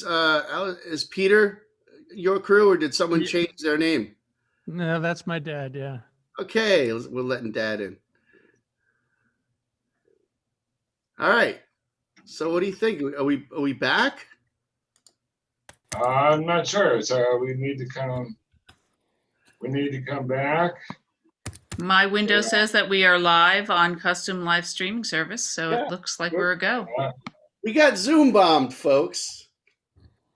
Is Peter your crew, or did someone Yeah. change their name? No, that's my dad. Yeah. Okay, we're letting Dad in. All right. So, what do you think? Are we back? I'm not sure. So we need to come back. My window says that we are live on custom live streaming service, so Yeah, it looks like we're a go. we got Zoom bombed, folks.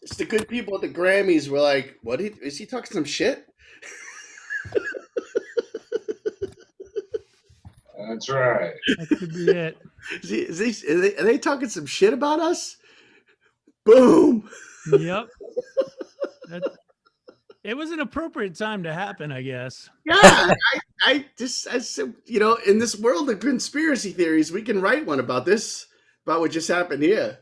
It's the good people at the Grammys were like, "What is he talking some shit?" That's right. That could be it. Are they talking some shit about us? Boom. Yep. That, it was an appropriate time to happen, I guess. Yeah, in this world of conspiracy theories, we can write one about this, about what just happened here.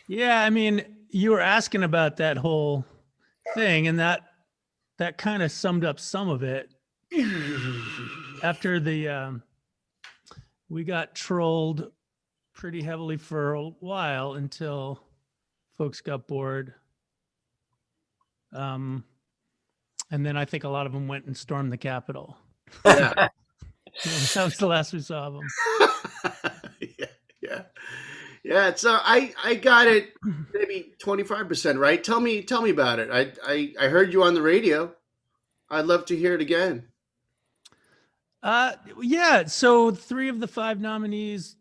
Yeah, I mean, you were asking about that whole thing, and that kind of summed up some of it. After we got trolled pretty heavily for a while until folks got bored. And then I think a lot of them went and stormed the Capitol. Yeah. That was the last we saw of them. Yeah. So I got it maybe 25% right. Tell me about it. I heard you on the radio. I'd love to hear it again. Yeah. So 3 of the 5 nominees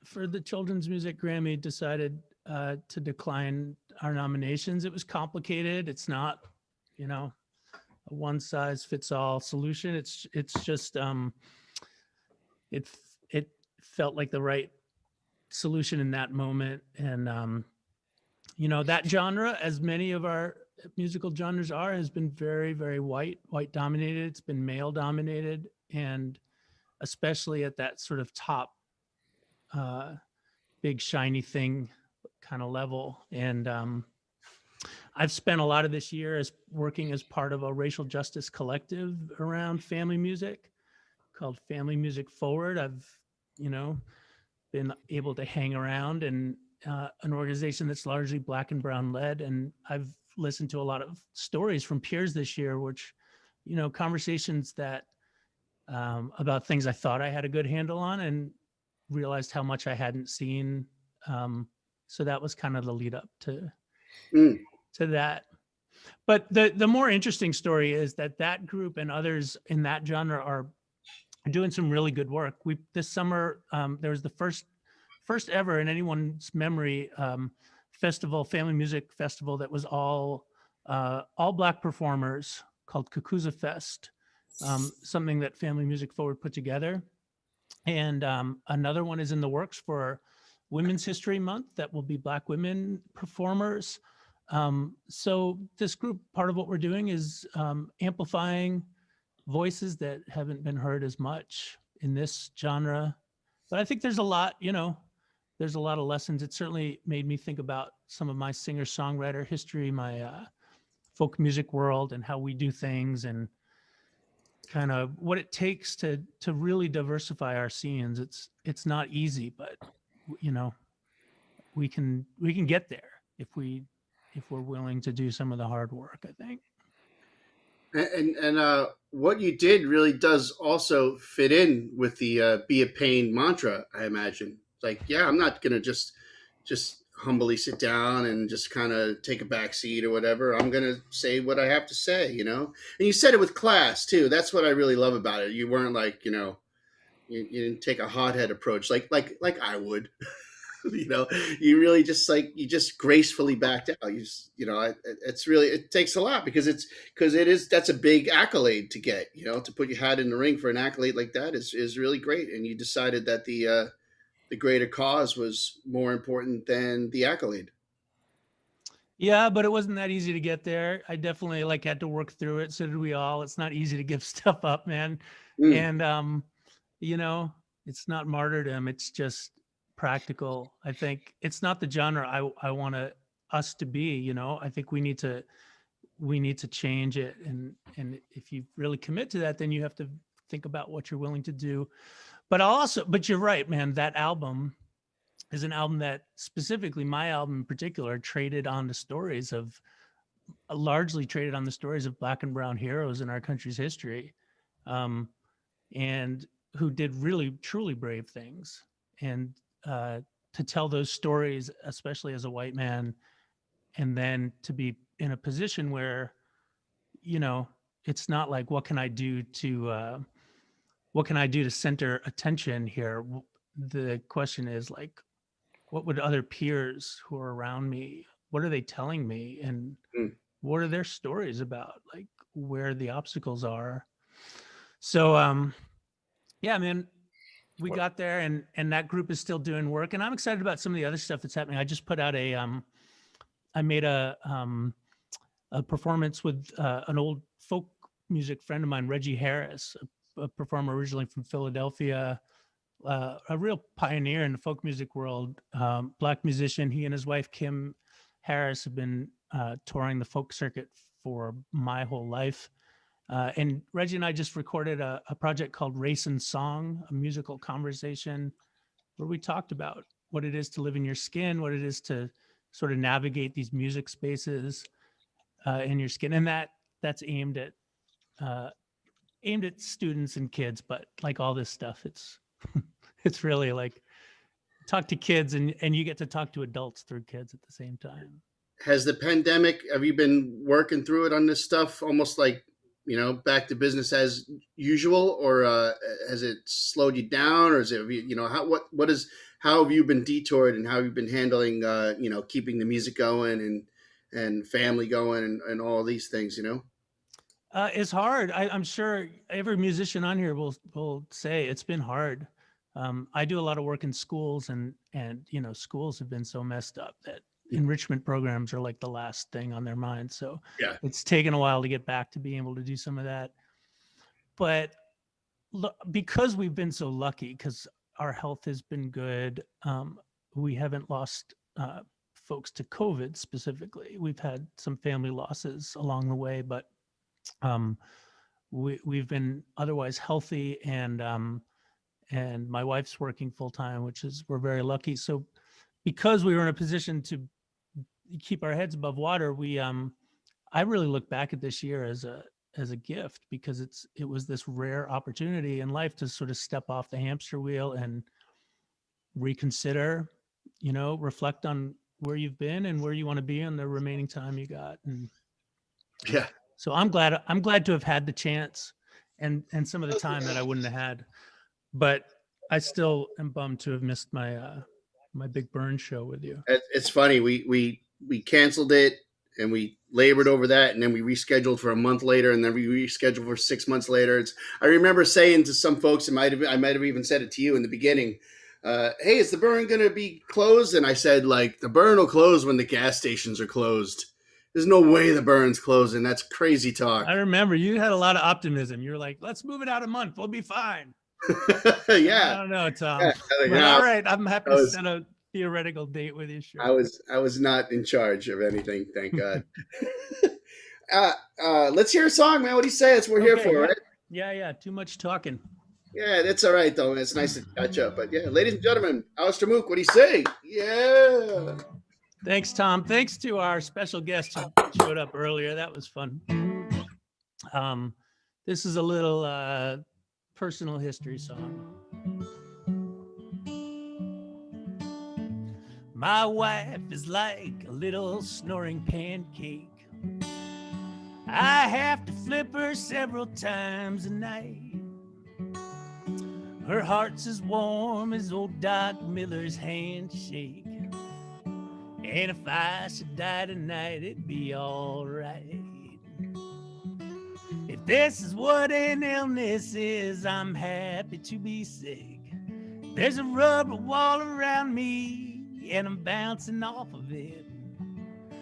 for the Children's Music Grammy decided to decline our nominations. It was complicated. It's not, a one size fits all solution. It's just it felt like the right solution in that moment. And that genre, as many of our musical genres are, has been very, very white dominated. It's been male dominated, and especially at that sort of top big shiny thing kind of level. And I've spent a lot of this year working as part of a racial justice collective around family music called Family Music Forward. I've been able to hang around in an organization that's largely Black and brown led, and I've listened to a lot of stories from peers this year, which conversations that about things I thought I had a good handle on, and realized how much I hadn't seen. So that was kind of the lead up to that. But the more interesting story is that group and others in that genre are doing some really good work. This summer there was the first ever in anyone's memory family music festival that was all Black performers, called Kukuza Fest, something that Family Music Forward put together. And another one is in the works for Women's History Month that will be Black women performers. So this group, part of what we're doing is amplifying voices that haven't been heard as much in this genre. But I think there's a lot, there's a lot of lessons. It certainly made me think about some of my singer-songwriter history, my folk music world, and how we do things, and kind of what it takes to really diversify our scenes. It's not easy, but we can get there if we're willing to do some of the hard work, I think. And what you did really does also fit in with the "be a pain" mantra. I imagine. Like, yeah, I'm not gonna just humbly sit down and just kind of take a back seat or whatever. I'm gonna say what I have to say, And you said it with class too. That's what I really love about it. You weren't like, you didn't take a hothead approach like I would. You really just gracefully backed out. It's really, it takes a lot because that's a big accolade to get. To put your hat in the ring for an accolade like that is really great. And you decided that the greater cause was more important than the accolade. Yeah, but it wasn't that easy to get there. I definitely had to work through it. So did we all. It's not easy to give stuff up, man. And it's not martyrdom. It's just practical. I think it's not the genre I want us to be. I think we need to change it. And if you really commit to that, then you have to think about what you're willing to do. But you're right, man. That album is an album that specifically, my album in particular, largely traded on the stories of Black and brown heroes in our country's history, and who did really, truly brave things. And to tell those stories, especially as a white man, and then to be in a position where, it's not like, what can I do to center attention here? The question is like, what would other peers who are around me, what are they telling me? And Mm. what are their stories about? Like, where the obstacles are. So, yeah, man, we got there, and that group is still doing work. And I'm excited about some of the other stuff that's happening. I just put out I made a performance with an old folk music friend of mine, Reggie Harris, a performer originally from Philadelphia, a real pioneer in the folk music world, Black musician. He and his wife, Kim Harris, have been touring the folk circuit for my whole life. And Reggie and I just recorded a project called Race and Song, a musical conversation where we talked about what it is to live in your skin, what it is to sort of navigate these music spaces in your skin. And that's aimed at students and kids, but like all this stuff, it's it's really like talk to kids and you get to talk to adults through kids at the same time. Has the pandemic, have you been working through it on this stuff almost like, back to business as usual, or has it slowed you down, or is it, how have you been detoured, and how have you been handling, keeping the music going and family going and all these things, It's hard. I'm sure every musician on here will say it's been hard. I do a lot of work in schools, and schools have been so messed up that enrichment programs are like the last thing on their mind. So Yeah. it's taken a while to get back to being able to do some of that. But because we've been so lucky, because our health has been good, we haven't lost folks to COVID specifically. We've had some family losses along the way, but we've been otherwise healthy, and my wife's working full time, we're very lucky. So because we were in a position to keep our heads above water, I really look back at this year as a gift, because it was this rare opportunity in life to sort of step off the hamster wheel and reconsider, reflect on where you've been and where you want to be in the remaining time you got. And Yeah. so I'm glad to have had the chance and some of the time that I wouldn't have had, but I still am bummed to have missed my my big burn show with you. It's funny. We canceled it, and we labored over that, and then we rescheduled for a month later, and then we rescheduled for 6 months later. I remember saying to some folks, I might have even said it to you in the beginning, hey, is the burn going to be closed? And I said, like, the burn will close when the gas stations are closed. There's no way the burn's closing. That's crazy talk. I remember you had a lot of optimism. You're like, let's move it out a month. We'll be fine. Yeah. I don't know, Tom. Yeah. But all right. I'm happy to set a theoretical date with you. Sure. I was not in charge of anything. Thank God. Let's hear a song, man. What do you say? That's what we're here for, right? Yeah. Too much talking. Yeah, that's all right, though. It's nice to catch up. But yeah, ladies and gentlemen, Alistair Mook, what do you say? Yeah. Thanks, Tom. Thanks to our special guest who showed up earlier. That was fun. This is a little personal history song. My wife is like a little snoring pancake. I have to flip her several times a night. Her heart's as warm as old Doc Miller's handshake. And if I should die tonight, it'd be all right. If this is what an illness is, I'm happy to be sick. There's a rubber wall around me, and I'm bouncing off of it.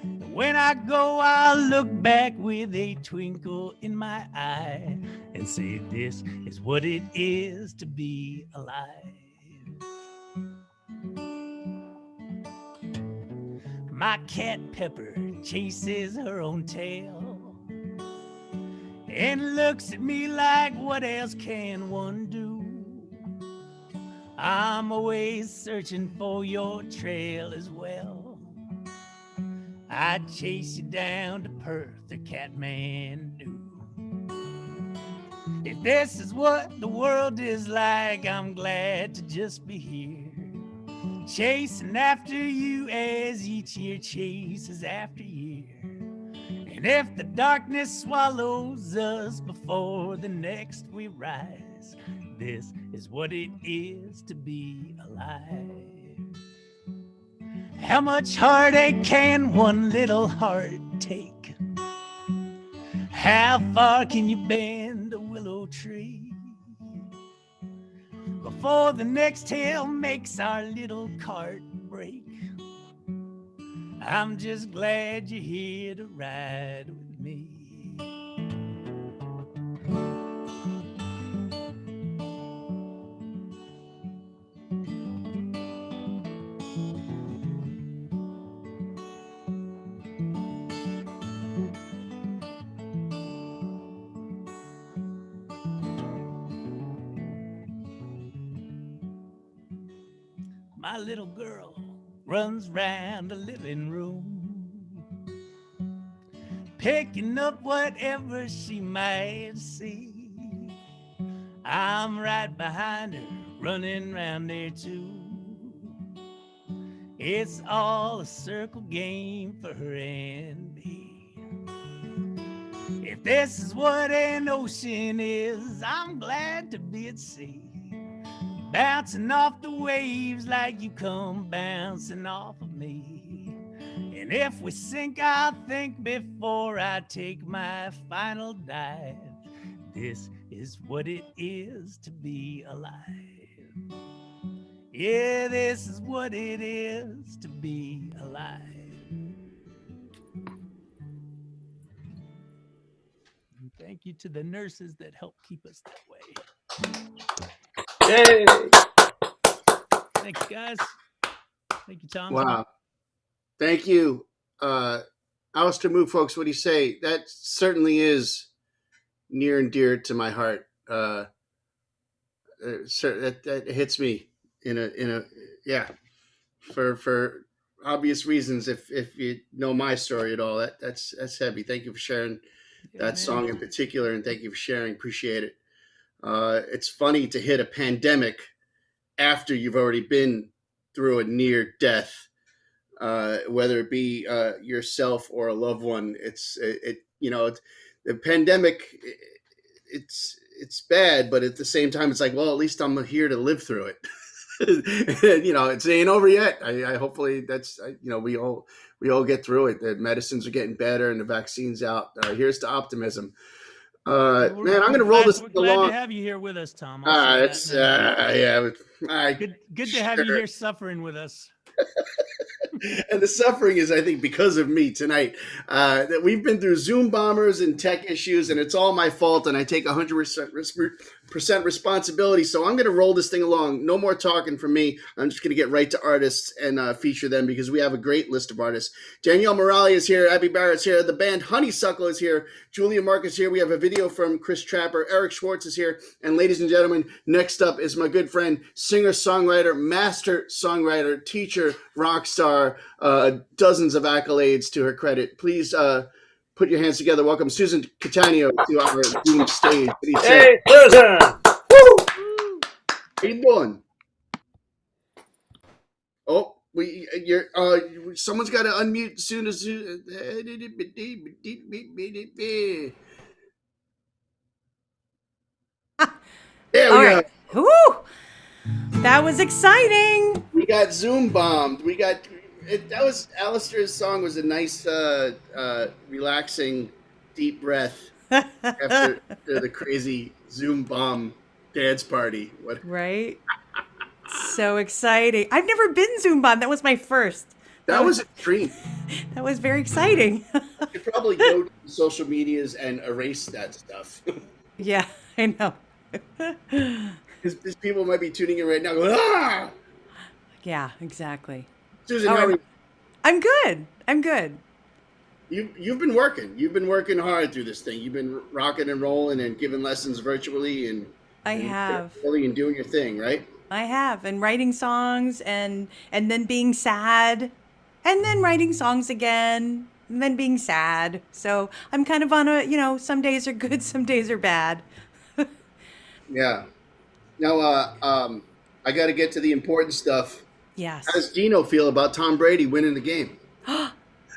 And when I go, I'll look back with a twinkle in my eye and say, this is what it is to be alive. My cat Pepper chases her own tail and looks at me like, what else can one do? I'm always searching for your trail as well. I'd chase you down to Perth or Kathmandu. If this is what the world is like, I'm glad to just be here, chasing after you as each year chases after year. And if the darkness swallows us before the next we rise, this is what it is to be alive. How much heartache can one little heart take? How far can you bend a willow tree before the next hail makes our little cart break? I'm just glad you're here to ride with me. My little girl runs round the living room, picking up whatever she might see. I'm right behind her, running round there too. It's all a circle game for her and me. If this is what an ocean is, I'm glad to be at sea, bouncing off the waves like you come bouncing off of me. And if we sink, I'll think before I take my final dive. This is what it is to be alive. Yeah, this is what it is to be alive. And thank you to the nurses that help keep us that way. Yay! Thanks, guys. Thank you, Tom. Wow. Thank you. Alistair Moog, folks, what do you say? That certainly is near and dear to my heart. That hits me in a yeah, for obvious reasons. If you know my story at all, that's heavy. Thank you for sharing that song in particular, and thank you for sharing. Appreciate it. It's funny to hit a pandemic after you've already been through a near death, whether it be yourself or a loved one. The pandemic. It's bad, but at the same time, it's like, well, at least I'm here to live through it. It ain't over yet. I hopefully that's we all get through it. The medicines are getting better and the vaccine's out. Here's to optimism. Man, I'm going to roll this We're along. glad to have you here with us, Tom. It's yeah. Good to have you here suffering with us. And the suffering is, I think, because of me tonight. That we've been through Zoom bombers and tech issues, and it's all my fault, and I take 100% responsibility. So I'm going to roll this thing along. No more talking from me. I'm just going to get right to artists and feature them because we have a great list of artists. Danielle Morali is here. Abby Barrett's here. The band Honeysuckle is here. Julia Mark is here. We have a video from Chris Trapper. Eric Schwartz is here. And ladies and gentlemen, next up is my good friend, singer-songwriter, master songwriter, teacher, rock star, dozens of accolades to her credit. Please put your hands together. Welcome Susan Catania to our Zoom stage. Hey, Susan! Woo! How you doing? Oh, someone's got to unmute soon as there we go. Woo! That was exciting. We got Zoom bombed. That was Alistair's song. Was a nice, relaxing, deep breath after the crazy Zoom bomb dance party. Right? So exciting. I've never been Zoom bombed. That was my first. That was extreme. That was very exciting. You could probably go to social medias and erase that stuff. Yeah, I know. Because people might be tuning in right now going, ah! Yeah, exactly. Susan, how are you? I'm good. You've been working. You've been working hard through this thing. You've been rocking and rolling and giving lessons virtually and I have. really and doing your thing, right? I have, and writing songs and then being sad, and then writing songs again, and then being sad. So I'm kind of on a, some days are good, some days are bad. Yeah. Now, I got to get to the important stuff. How Yes. does Gino feel about Tom Brady winning the game?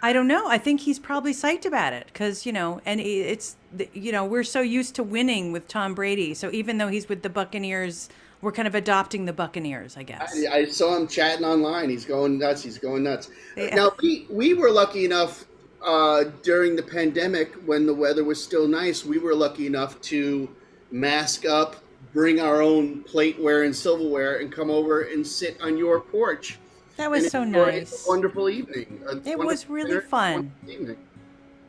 I don't know. I think he's probably psyched about it because, and we're so used to winning with Tom Brady. So even though he's with the Buccaneers, we're kind of adopting the Buccaneers, I guess. I saw him chatting online. He's going nuts. He's going nuts. Yeah. Now, we were lucky enough during the pandemic when the weather was still nice. We were lucky enough to mask up, bring our own plateware and silverware, and come over and sit on your porch. That was And so enjoy nice. A wonderful evening. It was really dinner, fun. wonderful evening.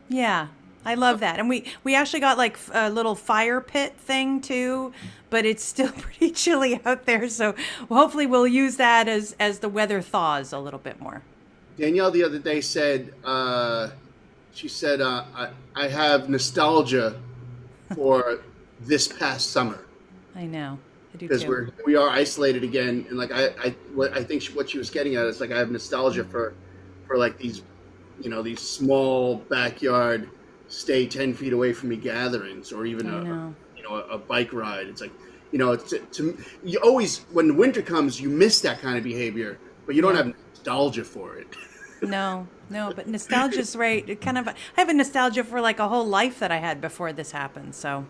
Yeah, I love that. And we actually got like a little fire pit thing too, but it's still pretty chilly out there. So hopefully we'll use that as the weather thaws a little bit more. Danielle the other day said, she said, I have nostalgia for this past summer I know. I do because too. we are isolated again, and like I think what she was getting at is like I have nostalgia for like these these small backyard, stay 10 feet away from me gatherings, or even I know. a bike ride. It's like it's you always, when winter comes, you miss that kind of behavior, but you don't Yeah. have nostalgia for it. No, but nostalgia's right. It kind of, I have a nostalgia for like a whole life that I had before this happened. So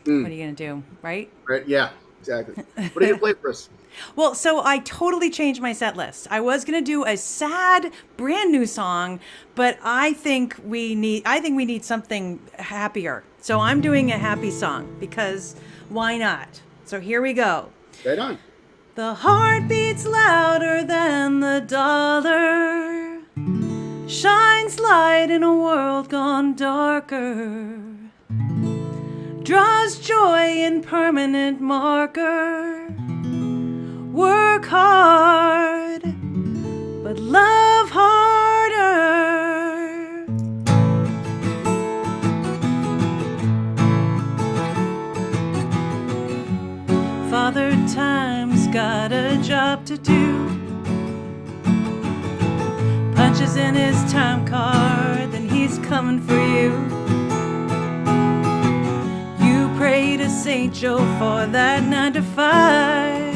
what are you going to do, right? Right? Yeah, exactly. What are you gonna play for us? Well, so I totally changed my set list. I was going to do a sad brand new song, but I think we need something happier. So I'm doing a happy song because why not? So here we go. Right on. The heart beats louder than the dollar, shines light in a world gone darker, draws joy in permanent marker. Work hard, but love harder. Father Time's got a job to do. Punches in his time card, then he's coming for you. You pray to St. Joe for that 9 to 5.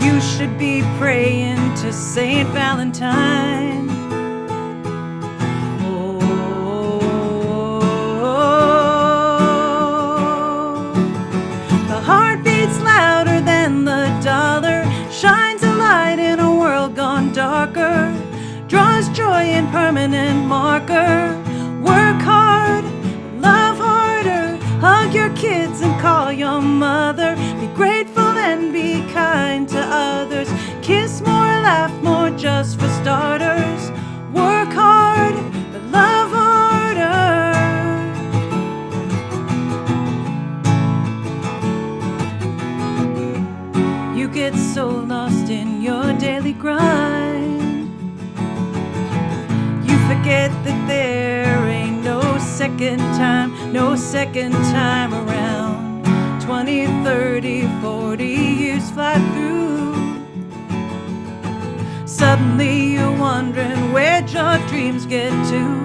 You should be praying to St. Valentine. The heart beats louder than the dollar, shines a light in a world gone darker, draws joy in permanent marker. Work hard, love harder, hug your kids and call your mother. Be grateful and be kind to others. Kiss more, laugh more, just for starters. Work hard, but love harder. You get so lost in your daily grind, you forget that there ain't no second time around. 20, 30, 40 years fly through. Suddenly you're wondering where'd your dreams get to.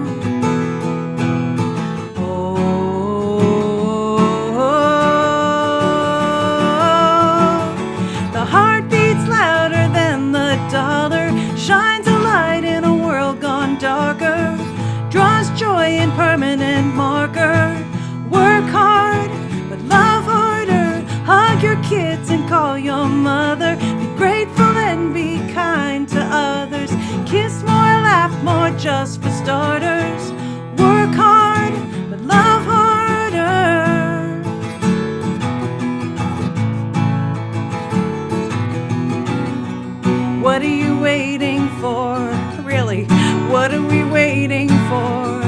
The heart beats louder than the dollar, shines a light in a world gone darker, draws joy in permanent marker. Work hard, but love harder, hug your kids and call your mother. Be grateful and be kind to others. Kiss more, laugh more, just for starters. Work hard, but love harder. What are you waiting for? Really, what are we waiting for?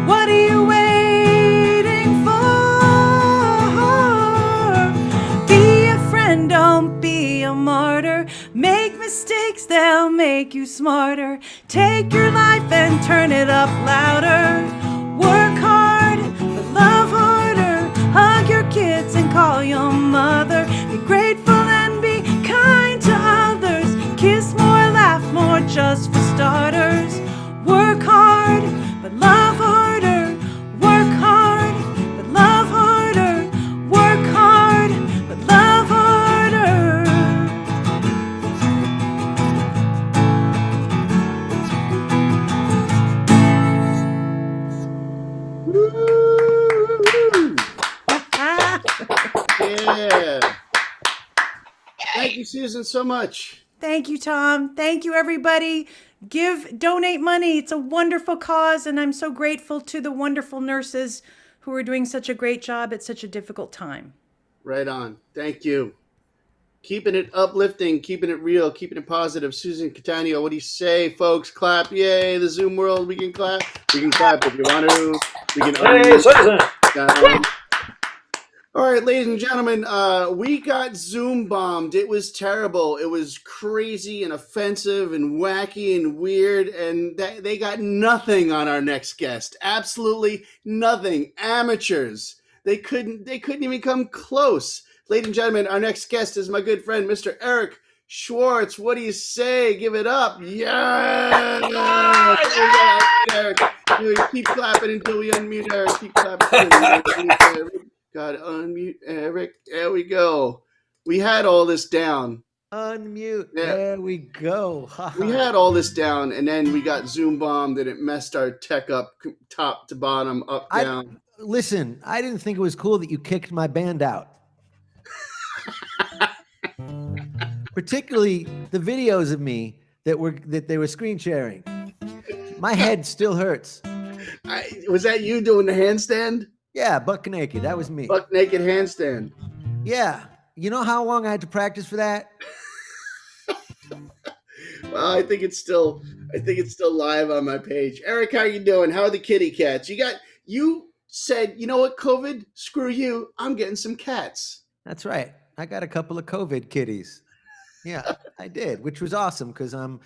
What are you waiting for? Be a friend, don't be a martyr. Make mistakes, they'll make you smarter. Take your life and turn it up louder. Work hard, but love harder. Hug your kids and call your mother. just for starters. Work hard, but love harder. Work hard, but love harder. Work hard, but love harder. Woo! Yeah. Thank you, Susan, so much. Thank you, Tom. Thank you, everybody. Donate money. It's a wonderful cause, and I'm so grateful to the wonderful nurses who are doing such a great job at such a difficult time. Right on. Thank you. Keeping it uplifting, keeping it real, keeping it positive. Susan Catania, what do you say, folks? Clap. Yay, the Zoom world. We can clap. We can clap if you want to. We can Hey, Susan! All right, ladies and gentlemen, we got Zoom bombed. It was terrible. It was crazy and offensive and wacky and weird, and they got nothing on our next guest. Absolutely nothing. Amateurs. They couldn't even come close. Ladies and gentlemen, our next guest is my good friend, Mr. Eric Schwartz. What do you say? Give it up. Yeah. Eric. Keep clapping until we unmute Eric. Keep clapping. Gotta unmute Eric. There we go. We had all this down. Unmute. Yeah. There we go. We had all this down, and then we got Zoom bombed, and it messed our tech up top to bottom, up, down. Listen, I didn't think it was cool that you kicked my band out. Particularly the videos of me that they were screen sharing. My head still hurts. Was that you doing the handstand? Yeah, buck naked. That was me. Buck naked handstand. Yeah. You know how long I had to practice for that? Well, I think it's still live on my page. Eric, how you doing? How are the kitty cats? You said, you know what, COVID? Screw you. I'm getting some cats. That's right. I got a couple of COVID kitties. Yeah, I did, which was awesome because I'm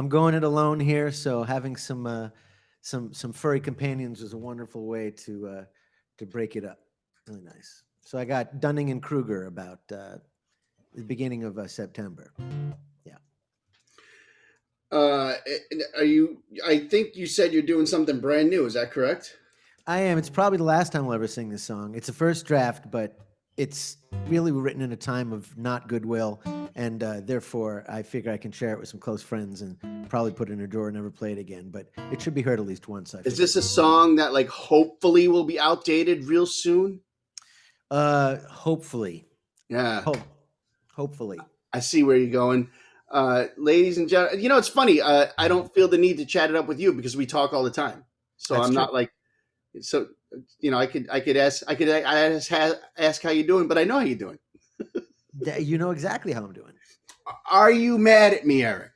going it alone here. So having some furry companions was a wonderful way to break it up. Really nice. So I got Dunning and Kruger about the beginning of September. Yeah. I think you said you're doing something brand new. Is that correct? I am. It's probably the last time I'll ever sing this song. It's a first draft, but it's really written in a time of not goodwill, and therefore I figure I can share it with some close friends and probably put it in a drawer and never play it again. But it should be heard at least once. Is this a song that like hopefully will be outdated real soon? Hopefully. Yeah. Hopefully. I see where you're going. Ladies and gentlemen, you know, it's funny. I don't feel the need to chat it up with you because we talk all the time. So That's I'm true. not like, so, you know, I could ask how you doing, but I know how you're doing. You know exactly how I'm doing. Are you mad at me, Eric?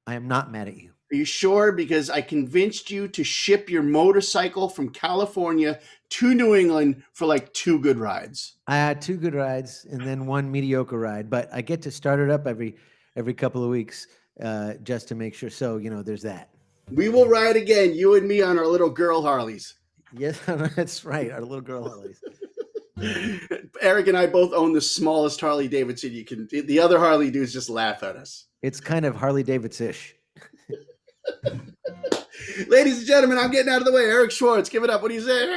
I am not mad at you. Are you sure? Because I convinced you to ship your motorcycle from California to New England for like 2 good rides. I had 2 good rides and then 1 mediocre ride, but I get to start it up every couple of weeks just to make sure. So, you know, there's that. We will ride again, you and me, on our little girl Harleys. Yes, that's right. Our little girl Harleys. Eric and I both own the smallest Harley Davidson you can. The other Harley dudes just laugh at us. It's kind of Harley Davidson-ish. Ladies and gentlemen, I'm getting out of the way. Eric Schwartz, give it up. What do you say?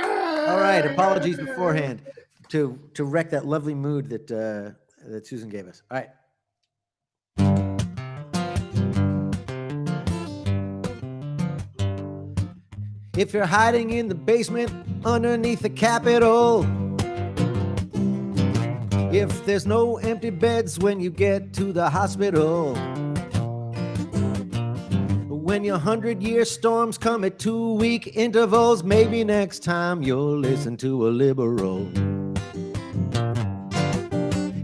All right. Apologies beforehand to wreck that lovely mood that Susan gave us. All right. If you're hiding in the basement underneath the Capitol, if there's no empty beds when you get to the hospital, when your 100-year storms come at 2-week intervals, maybe next time you'll listen to a liberal.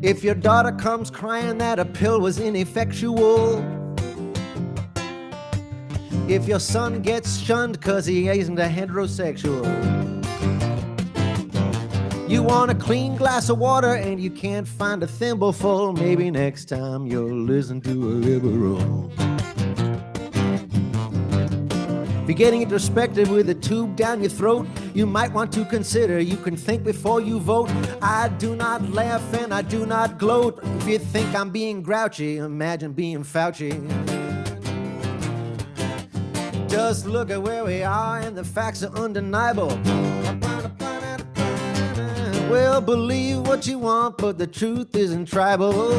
If your daughter comes crying that a pill was ineffectual, if your son gets shunned 'cause he isn't a heterosexual, you want a clean glass of water and you can't find a thimbleful, maybe next time you'll listen to a liberal. If you're getting introspective with a tube down your throat, you might want to consider you can think before you vote. I do not laugh and I do not gloat. If you think I'm being grouchy, imagine being Fauci. Just look at where we are and the facts are undeniable. Well, believe what you want, but the truth isn't tribal.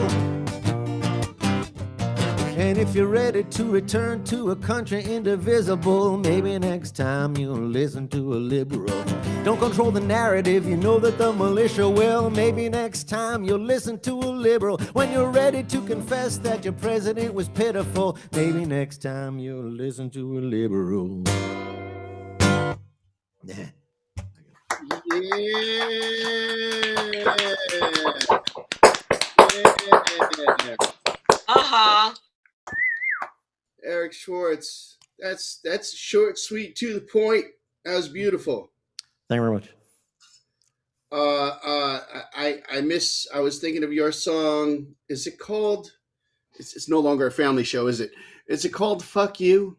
And if you're ready to return to a country indivisible, maybe next time you'll listen to a liberal. Don't control the narrative, you know that the militia will. Maybe next time you'll listen to a liberal. When you're ready to confess that your president was pitiful, maybe next time you'll listen to a liberal. Yeah. Yeah. Uh-huh. Eric Schwartz. That's short, sweet, to the point. That was beautiful. Thank you very much. I was thinking of your song. Is it called? It's no longer a family show, is it? Is it called "Fuck You"?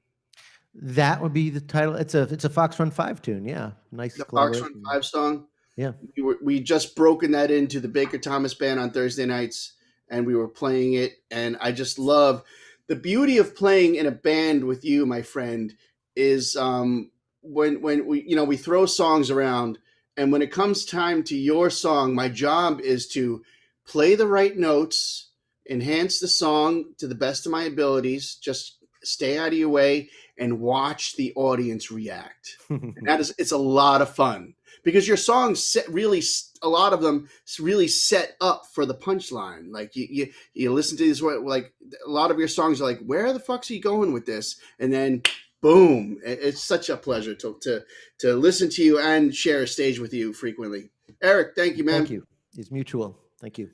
That would be the title. It's a Fox Run 5 tune. Yeah, nice. The Fox Run 5 song. Yeah, we just broken that into the Baker Thomas Band on Thursday nights, and we were playing it. And I just love the beauty of playing in a band with you, my friend. Is when we throw songs around, and when it comes time to your song, my job is to play the right notes, enhance the song to the best of my abilities. Just stay out of your way and watch the audience react. And it's a lot of fun because your songs a lot of them really set up for the punchline. Like you listen to these, like a lot of your songs are like, where the fuck's he going with this? And then boom, it's such a pleasure to listen to you and share a stage with you frequently. Eric, thank you, man. Thank you. It's mutual. Thank you.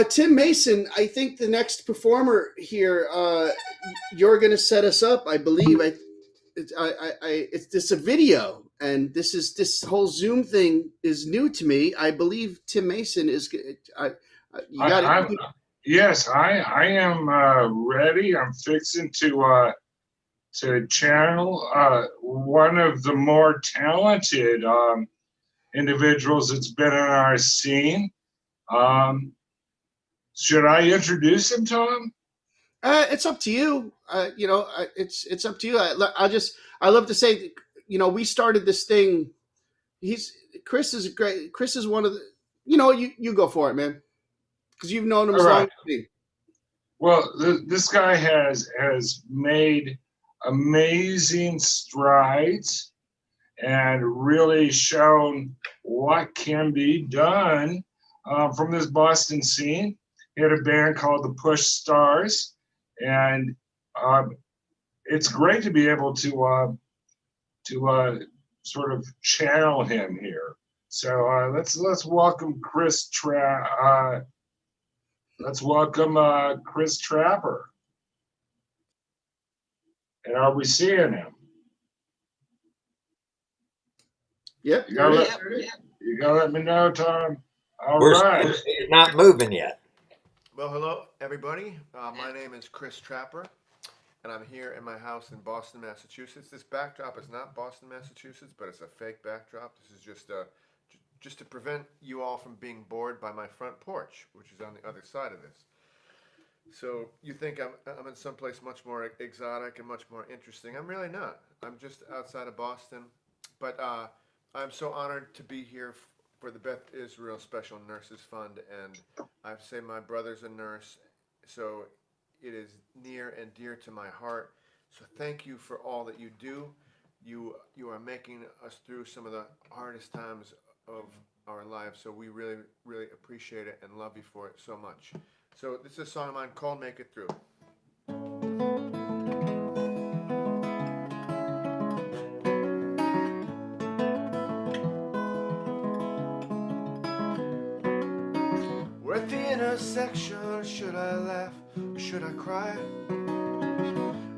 Tim Mason, I think the next performer here, you're going to set us up. I believe it's a video, and this whole Zoom thing is new to me. I believe Tim Mason is. Yes, I am ready. I'm fixing to channel one of the more talented individuals that's been in our scene. Should I introduce him, Tom? It's up to you. It's up to you. I love to say, we started this thing. Chris is great. Chris is one of the, you go for it, man. Because you've known him as long as me. Well, this guy has made amazing strides and really shown what can be done from this Boston scene. He had a band called the Push Stars, and it's great to be able to sort of channel him here. So let's welcome Chris Trapper. And are we seeing him? Yep. You gotta let me know, Tom. All right. He's not moving yet. Well, hello, everybody. My name is Chris Trapper, and I'm here in my house in Boston, Massachusetts. This backdrop is not Boston, Massachusetts, but it's a fake backdrop. This is just to prevent you all from being bored by my front porch, which is on the other side of this. So you think I'm in someplace much more exotic and much more interesting. I'm really not. I'm just outside of Boston, but I'm so honored to be here for the Beth Israel Special Nurses Fund, and I have to say my brother's a nurse, so it is near and dear to my heart. So thank you for all that you do. You are making us through some of the hardest times of our lives, so we really, really appreciate it and love you for it so much. So this is a song of mine called Make It Through. We're at the intersection. Should I laugh or should I cry?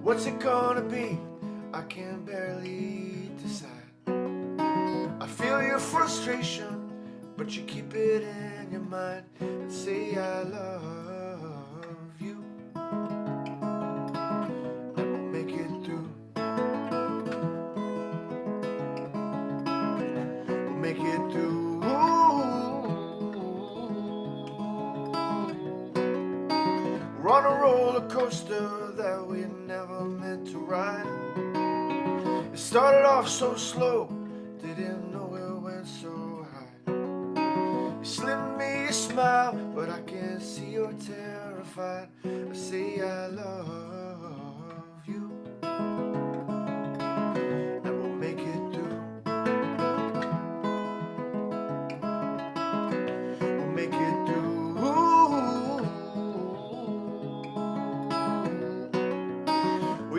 What's it gonna be? I can barely decide. I feel your frustration, but you keep it in your mind and say I love you. I will make it through. We'll make it through. We're on a roller coaster that we never meant to ride. It started off so slow, didn't know it went so high. You slipped me a smile, but I can see you're terrified. I say I love you, and we'll make it through. We'll make it through.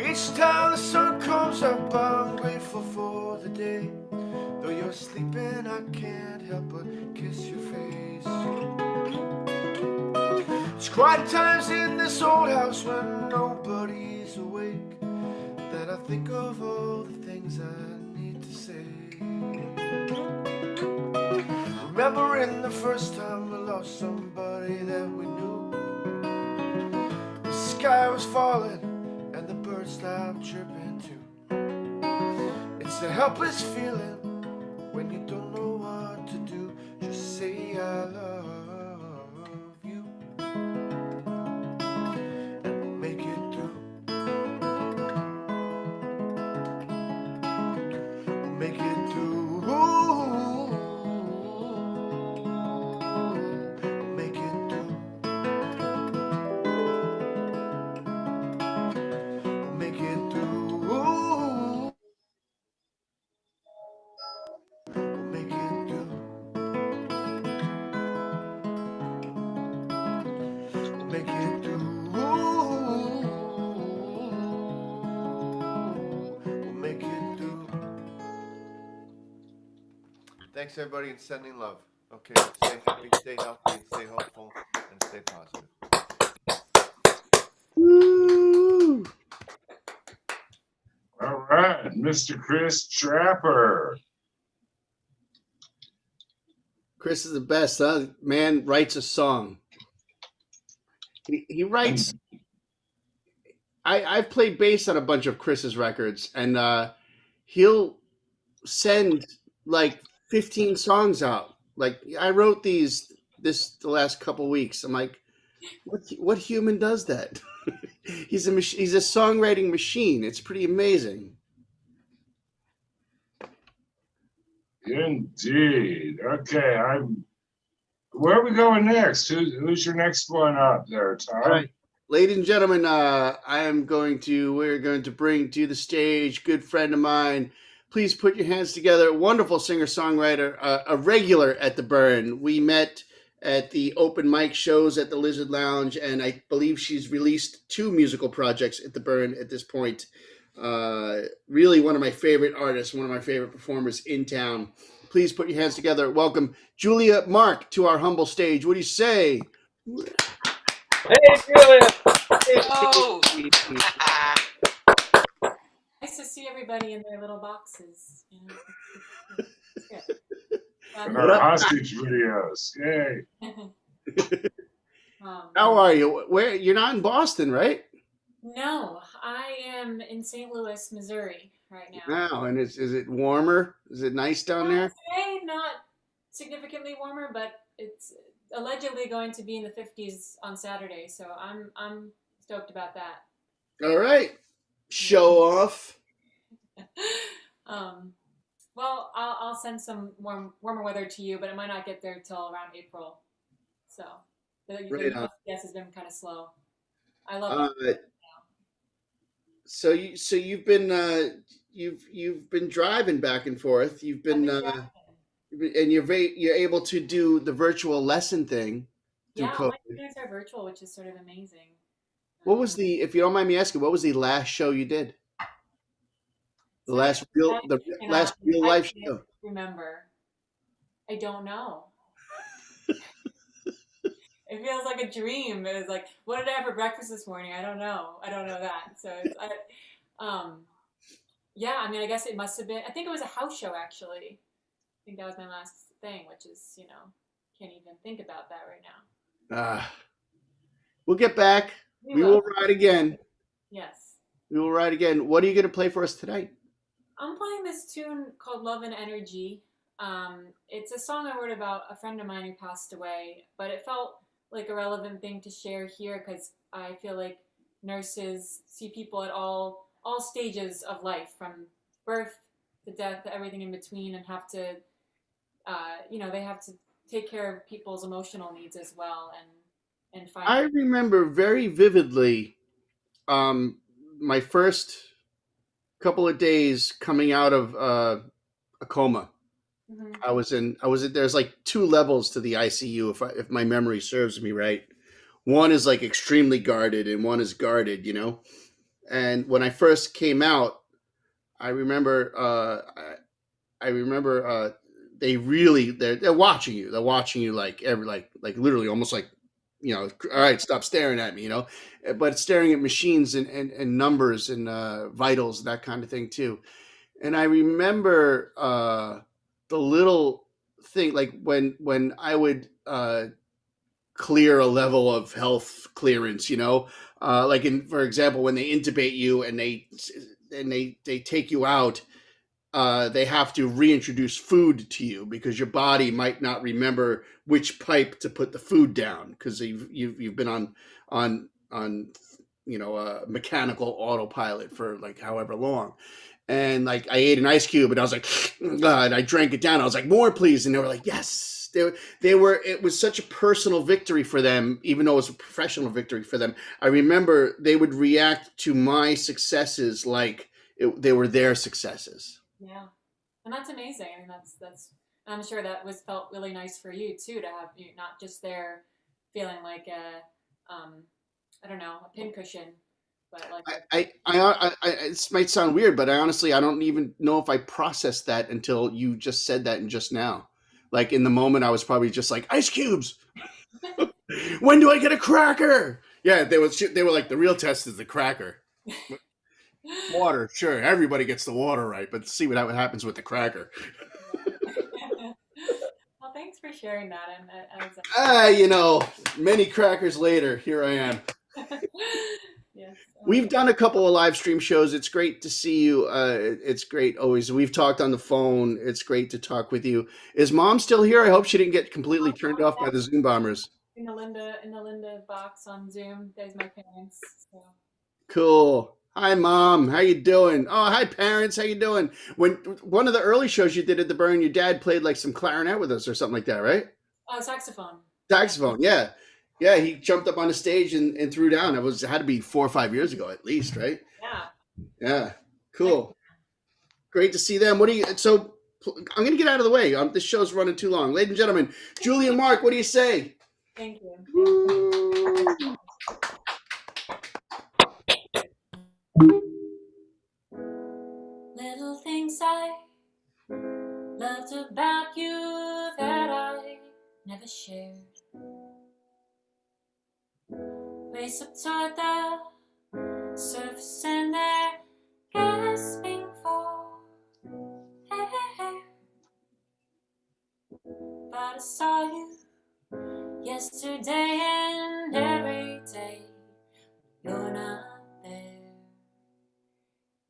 Each time the sun comes up, I'm grateful for the day. Though you're sleeping, I can't help but kiss your face. It's quiet times in this old house when nobody's awake that I think of all the things I need to say. Remembering the first time we lost somebody that we knew. The sky was falling and the birds stopped chirping too. It's a helpless feeling when you don't know what to do. Just say I love you, and we'll make it through. We'll make it through. We'll make it through. We'll make it through. We'll make it through. We'll make it through. We'll make it through. Thanks everybody and sending love. Okay, stay happy, stay healthy, stay hopeful, and stay positive. Woo! All right, Mr. Chris Trapper. Chris is the best, huh? Man writes a song. He writes. I've played bass on a bunch of Chris's records, and he'll send like 15 songs out. Like I wrote the last couple weeks. I'm like, what human does that? He's a songwriting machine. It's pretty amazing. Indeed. Okay, where are we going next? Who's your next one up there, Tom? All right, ladies and gentlemen, we're going to bring to the stage good friend of mine. Please put your hands together. Wonderful singer-songwriter, a regular at the Burn. We met at the open mic shows at the Lizard Lounge, and I believe she's released 2 musical projects at the Burn at this point. Really one of my favorite artists, one of my favorite performers in town. Please put your hands together. Welcome Julia Mark to our humble stage. What do you say? Hey, Julia! Oh! Nice to see everybody in their little boxes. You know? It's good. And our hostage videos. Yay. How are you? Where you're not in Boston, right? No, I am in St. Louis, Missouri right now. Now, and is it warmer? Is it nice down there? Today, not significantly warmer, but it's allegedly going to be in the 50s on Saturday, so I'm stoked about that. All right, show off. Well, I'll send some warmer weather to you, but it might not get there till around April. So the guess has been kind of slow. I love it. So you've been you've been driving back and forth. You've been and you're able to do the virtual lesson thing. Yeah, my students are virtual, which is sort of amazing. What was if you don't mind me asking, what was the last show you did? The last real life show. Remember, I don't know. It feels like a dream. It's like, what did I have for breakfast this morning? I don't know. I don't know that. So it's, yeah. I mean, I guess it must have been. I think it was a house show actually. I think that was my last thing, which is can't even think about that right now. We'll get back. We will ride again. Yes. We will ride again. What are you going to play for us tonight? I'm playing this tune called Love and Energy. It's a song I wrote about a friend of mine who passed away, but it felt like a relevant thing to share here because I feel like nurses see people at all stages of life, from birth to death, to everything in between, and have to, they have to take care of people's emotional needs as well, and find. I remember very vividly my first couple of days coming out of a coma. Mhm. There's like two levels to the ICU if my memory serves me right. One is like extremely guarded and one is guarded, And when I first came out, I remember I remember they're watching you. They're watching you like like literally almost like, all right, stop staring at me, but staring at machines and numbers and vitals, that kind of thing too. And I remember the little thing, like when I would clear a level of health clearance, like for example, when they intubate you and they take you out, they have to reintroduce food to you because your body might not remember which pipe to put the food down because you've been on mechanical autopilot for like however long. And like I ate an ice cube and I was like, and I drank it down. I was like, more please. And they were like, yes. It was such a personal victory for them, even though it was a professional victory for them. I remember they would react to my successes like they were their successes. Yeah, and that's amazing. I mean, that's. I'm sure that felt really nice for you too, to have you not just there feeling like I don't know, a pincushion, but like. This might sound weird, but I don't even know if I processed that until you just said that and just now. Like in the moment, I was probably just like ice cubes. When do I get a cracker? Yeah, they were like the real test is the cracker. Water, sure, everybody gets the water right, but see what happens with the cracker. Well, thanks for sharing that. And many crackers later, here I am. Yes. We've done a couple of live stream shows. It's great to see you. It's great always. We've talked on the phone. It's great to talk with you. Is Mom still here? I hope she didn't get completely turned off by the Zoom bombers. In the Linda box on Zoom. There's my parents. So. Cool. Hi, Mom. How you doing? Oh, hi, parents. How you doing? When one of the early shows you did at the Burn, your dad played like some clarinet with us or something like that, right? Oh, saxophone. Saxophone, yeah. Yeah, he jumped up on the stage and threw down. It had to be 4 or 5 years ago at least, right? Yeah. Yeah. Cool. Great to see them. So I'm going to get out of the way. This show's running too long. Ladies and gentlemen, Julie and Mark, what do you say? Thank you. Woo. Little things I loved about you that I never shared. Race up toward the surface and they're gasping for air. But I saw you yesterday and every day you're not there.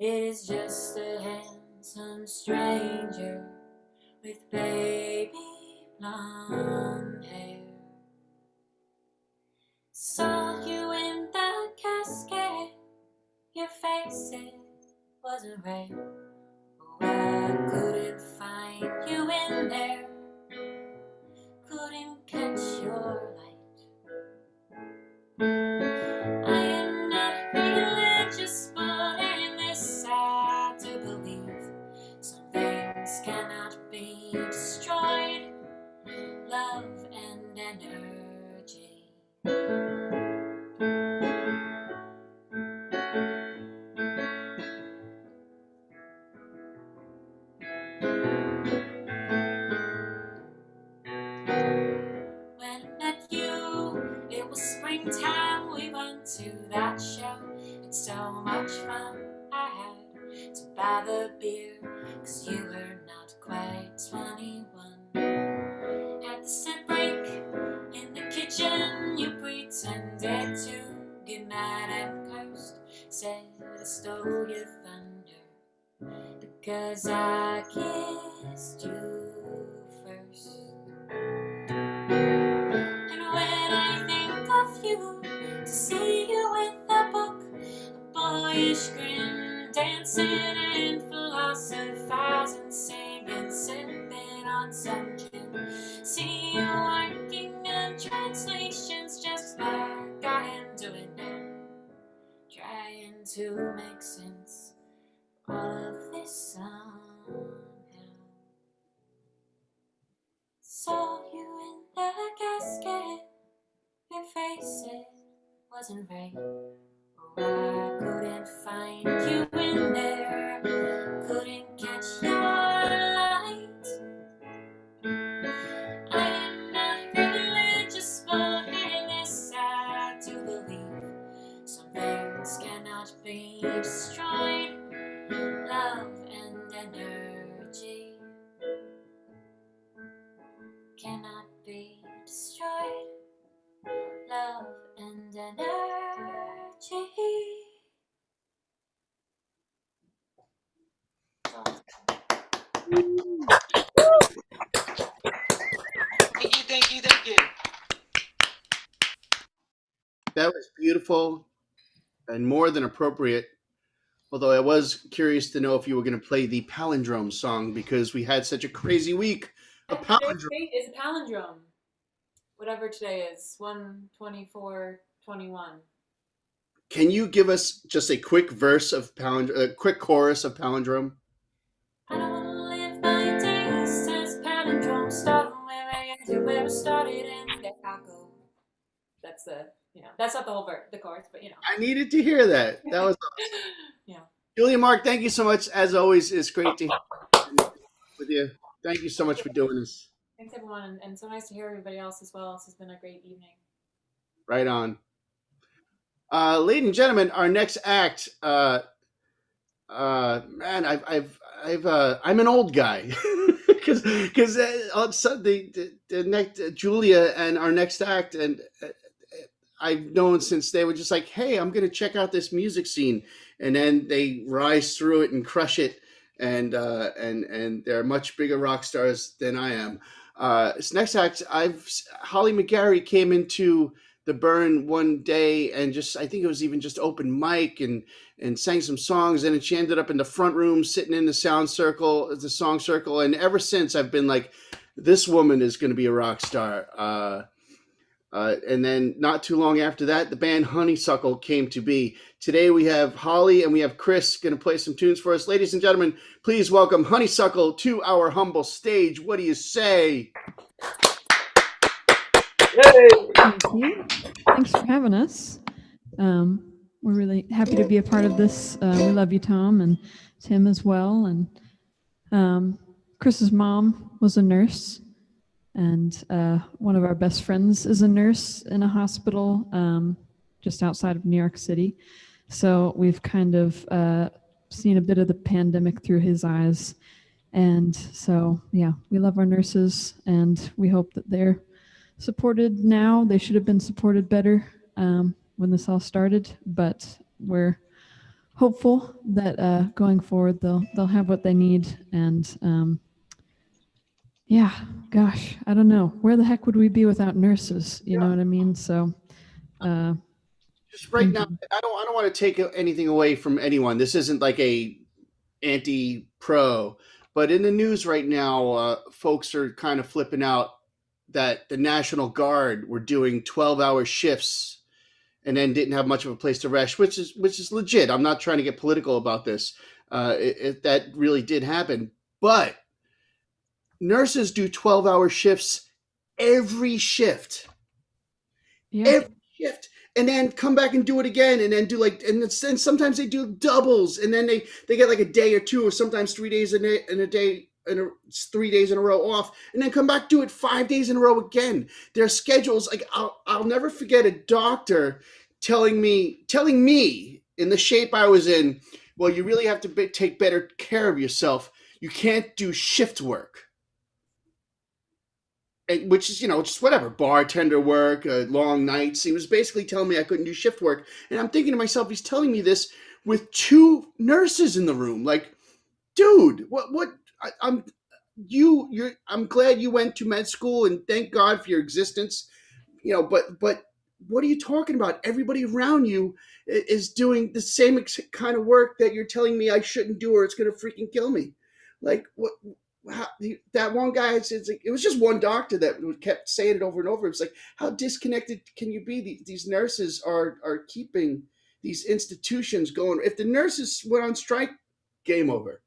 It is just a handsome stranger with baby blonde hair. Saw you in the casket, your face, it wasn't right. Oh, I couldn't find you in there, couldn't catch your light. I am not religious, but in this sad to believe some things cannot be destroyed, love and energy. When I met you, it was springtime, we went to that show. It's so much fun I had to buy the beer, 'cause you were not quite 21. At the set break in the kitchen, you pretended to get mad and cursed, said I stole your thunder because I kissed you first. And when I think of you, to see you with a book, a boyish grin, dancing and flirting, class of thousands singing, sipping on some gin. See you working on translations just like I am doing now, trying to make sense of all of this somehow. Saw you in the casket, your face, it wasn't right. Oh, I couldn't find you in there, couldn't catch your light. I am not religious, but it is sad to believe some things cannot be destroyed. Love and energy cannot be destroyed. Love and energy. Thank you. That was beautiful and more than appropriate. Although I was curious to know if you were going to play the palindrome song because we had such a crazy week. A And today's palindrome. date is a palindrome. Whatever today is, 1/24/21. Can you give us just a quick verse of a quick chorus of palindrome? I don't wanna live my days as palindrome, start where I ended, where it started, and there I go. That's that's not the whole the chorus, but I needed to hear that. That was awesome. Yeah. Julia, Mark, thank you so much. As always, it's great to hear with you. Thank you so much for doing this. Thanks everyone, and so nice to hear everybody else as well. This has been a great evening. Right on. Ladies and gentlemen, our next act. Man, I'm an old guy because the next Julia and our next act, and I've known since they were just like, hey, I'm gonna check out this music scene, and then they rise through it and crush it, and they're much bigger rock stars than I am. This next act, Holly McGarry came into the Burn one day and I think it was even just open mic and sang some songs, and then she ended up in the front room sitting in the song circle, and ever since I've been like, this woman is going to be a rock star. And then not too long after that, the band Honeysuckle came to be. Today we have Holly and we have Chris going to play some tunes for us. Ladies and gentlemen, please welcome Honeysuckle to our humble stage. What do you say? Yay! Thank you. Thanks for having us. We're really happy to be a part of this. We love you, Tom, and Tim as well. And Chris's mom was a nurse, and one of our best friends is a nurse in a hospital just outside of New York City. So we've kind of seen a bit of the pandemic through his eyes. And so, yeah, we love our nurses, and we hope that they're supported now. They should have been supported better when this all started, but we're hopeful that going forward they'll have what they need. And yeah, gosh, I don't know, where the heck would we be without nurses? You know what I mean? So just right now, I don't want to take anything away from anyone. This isn't like a anti-pro, but in the news right now, folks are kind of flipping out that the National Guard were doing 12-hour shifts and then didn't have much of a place to rest, which is legit. I'm not trying to get political about this. That really did happen. But nurses do 12-hour shifts every shift. yeah. Every shift. And then come back and do it again, and then do and sometimes they do doubles, and then they get like a day or two, or sometimes 3 days in a day, 3 days in a row off, and then come back, do it 5 days in a row again. Their schedules, like I'll never forget a doctor telling me in the shape I was in, well, you really have to take better care of yourself. You can't do shift work. Which is, just whatever, bartender work, long nights. He was basically telling me I couldn't do shift work. And I'm thinking to myself, he's telling me this with two nurses in the room. Like, dude, what? I'm glad you went to med school, and thank God for your existence. But what are you talking about? Everybody around you is doing the same kind of work that you're telling me I shouldn't do, or it's going to freaking kill me. Like what? That one guy, it's like, it was just one doctor that kept saying it over and over. It was like, how disconnected can you be? These nurses are keeping these institutions going. If the nurses went on strike, game over.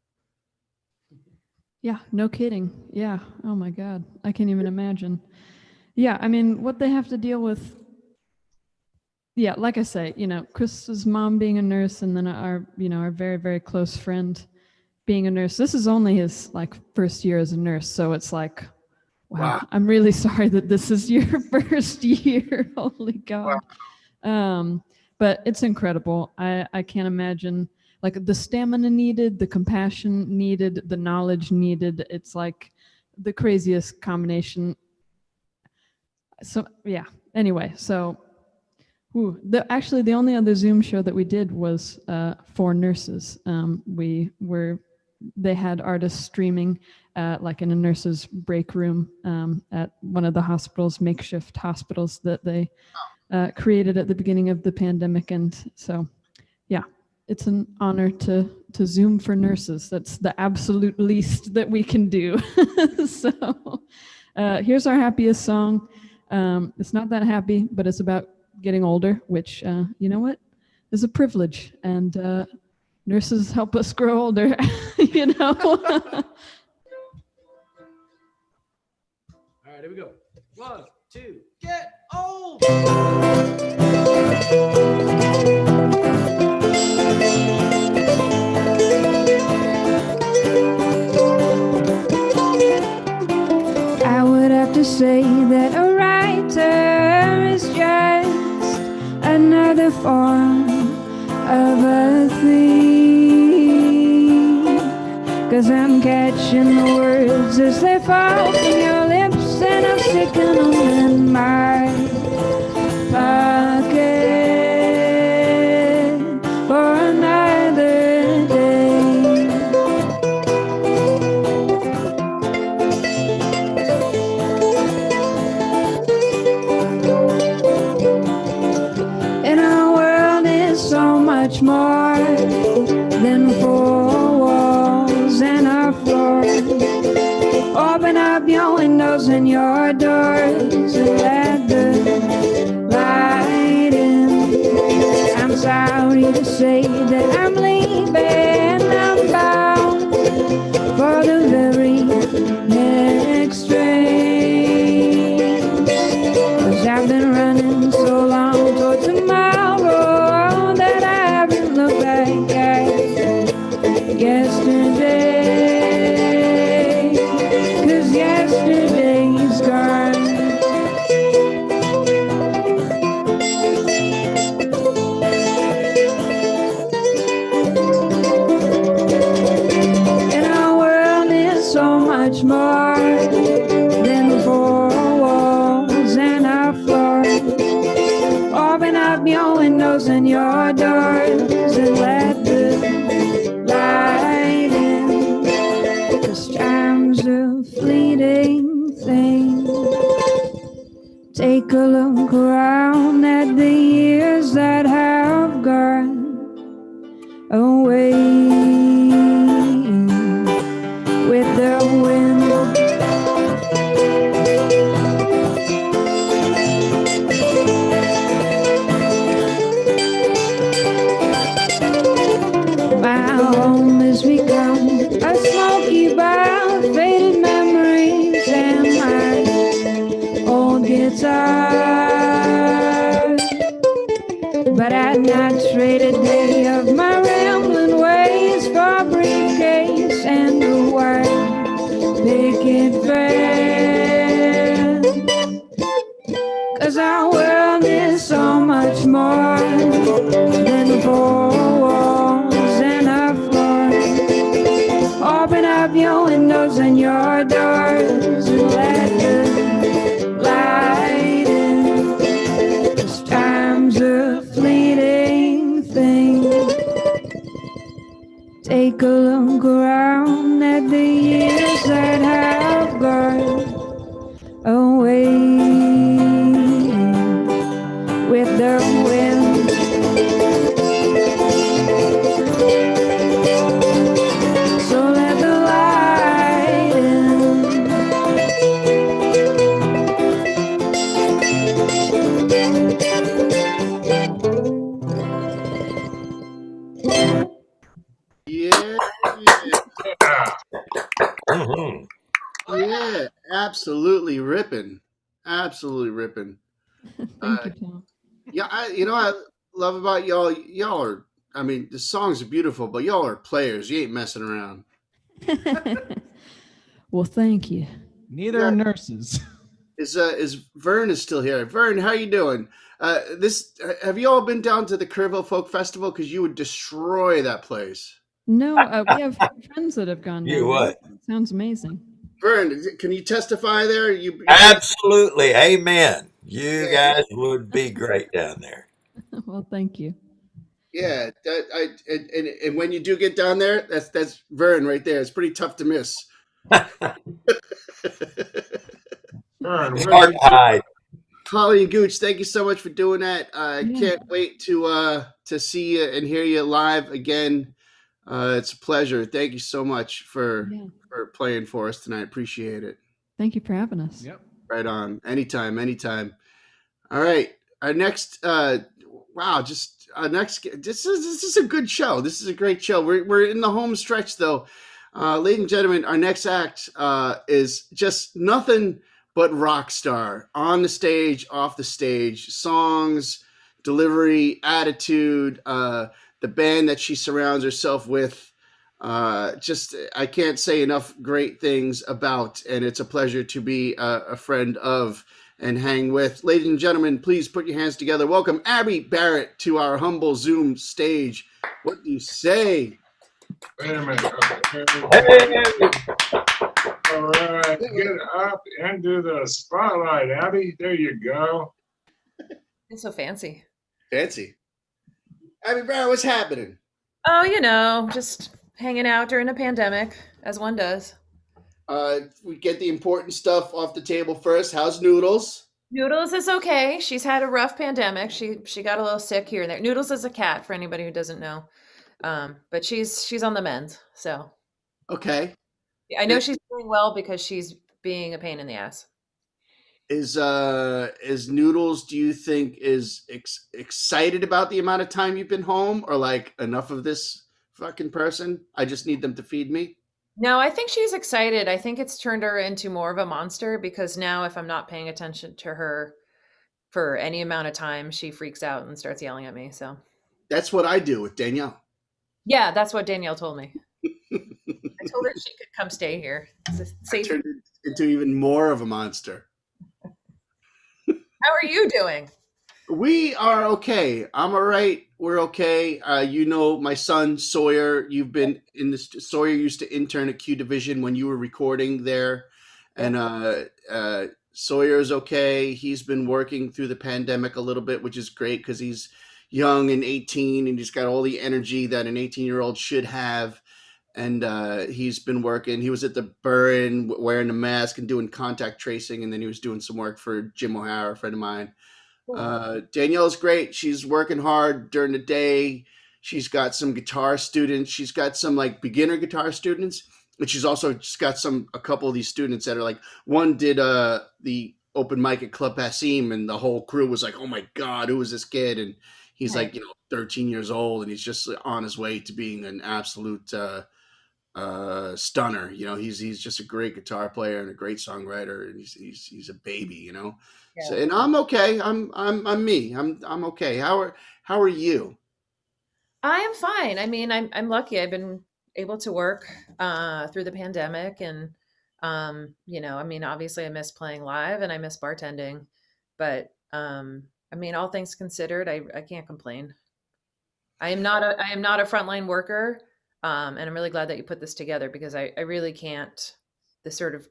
Yeah, no kidding. Yeah. Oh my God. I can't even imagine. Yeah, I mean, what they have to deal with. Yeah, like I say, Chris's mom being a nurse, and then our very, very close friend being a nurse. This is only his like first year as a nurse, so it's like, wow. I'm really sorry that this is your first year. Holy God. But it's incredible. I can't imagine, like, the stamina needed, the compassion needed, the knowledge needed. It's like the craziest combination. So yeah. Anyway, so actually the only other Zoom show that we did was for nurses. They had artists streaming like in a nurse's break room at one of the hospitals, makeshift hospitals that they created at the beginning of the pandemic. And so, yeah, it's an honor to Zoom for nurses. That's the absolute least that we can do. So here's our happiest song. It's not that happy, but it's about getting older, which, you know what, is a privilege. And nurses help us grow older, you know? All right, here we go. 1, 2, get old! I would have to say that a writer is just another form of a thief, 'cause I'm catching the words as they fall from your lips, and I'm sticking them in my pocket for another day. And our world is so much more than four walls and a floor. Open up your windows and your doors and let the light in. I'm sorry to say that I'm leaving. I'm bound for the very next train, 'cause I've been running so long toward tomorrow that I haven't looked back at yesterday, 'cause yesterday's gone. And our world is so much more than four walls and a floor. Open up your windows and your doors and let the light in, 'cause time's a fleeting thing. Take a look around at the years that have gone away with the wind. My home has become a smoky bar of faded memories and my old guitar. But I'd not trade a day of my rambling ways for a briefcase and a white picket fence, 'cause our world is so much more than four walls and a floor. Open up your windows and your doors and let the light in, 'cause time's a fleeting thing. Take a look around at the years that have gone away Yeah, Yeah. Mhm. yeah, absolutely ripping, absolutely ripping. Thank Uh, you, Tom. yeah, I love about y'all. Y'all are, I mean, the songs are beautiful, but y'all are players. You ain't messing around. Well, thank you. Neither are Yeah. nurses. Is Vern is still here? Vern, how you doing? This have you all been down to the Kerrville Folk Festival? Because you would destroy that place. No, we have friends that have gone You down there. what? It sounds amazing. Vern, can you testify there? You been? Absolutely. Amen. You Yeah, guys would be great down there. Well, thank you. yeah. And when you do get down there, that's Vern right there. It's pretty tough to miss. Vern, It's what hard you to hide. Holly and Gooch, thank you so much for doing that. I Yeah. can't wait to see you and hear you live again. It's a pleasure. Thank you so much Yeah. for playing for us tonight. Appreciate it. Thank you for having us. Yep. Right on. Anytime, anytime. All right. Our next wow, just our next this is a good show. This is a great show. We're in the home stretch though. Ladies and gentlemen, our next act is just nothing but rock star on the stage, off the stage, songs, delivery, attitude, the band that she surrounds herself with. Just I can't say enough great things about, and it's a pleasure to be a friend of and hang with. Ladies and gentlemen, please put your hands together. Welcome Abby Barrett to our humble Zoom stage. What do you say? wait a minute. Okay. Hey, All right, get up into the spotlight, Abby. There you go. It's so fancy. Fancy. Abby Barrett, what's happening? Oh, you know, just hanging out during a pandemic, as one does. We get the important stuff off the table first. How's Noodles? Noodles is okay. She's had a rough pandemic. She got a little sick here and there. Noodles is a cat, for anybody who doesn't know. But she's on the mend. So Okay. I know she's doing well because she's being a pain in the ass. Is Noodles, do you think, is excited about the amount of time you've been home, or like enough of this fucking person? I just need them to feed me. No, I think she's excited. I think it's turned her into more of a monster because now if I'm not paying attention to her for any amount of time, she freaks out and starts yelling at me. So That's what I do with Danielle. yeah, that's what Danielle told me. I told her she could come stay here. It's a I safe. turned it into even more of a monster. How are you doing? We are okay. I'm all right. We're okay. You know, my son Sawyer. You've been in this. Sawyer used to intern at Q Division when you were recording there, and Sawyer's okay. He's been working through the pandemic a little bit, which is great because he's young and 18, and he's got all the energy that an 18-year-old should have. And he's been working. He was at the Burn wearing a mask and doing contact tracing, and then he was doing some work for Jim O'Hara, a friend of mine. Danielle's great. She's working hard during the day. She's got some guitar students. She's got some like beginner guitar students, but she's also just got a couple of these students that are like, one did the open mic at Club Passim, and the whole crew was like, oh my God, who is this kid? And he's like, 13 years old, and he's just on his way to being an absolute stunner. He's just a great guitar player and a great songwriter, and he's a baby. Yeah. So, and I'm okay. I'm me. I'm okay. How are you? I am fine. I mean, I'm lucky. I've been able to work through the pandemic, and I mean, obviously, I miss playing live and I miss bartending, but I mean, all things considered, I can't complain. I am not a frontline worker, and I'm really glad that you put this together because I really can't. The sort of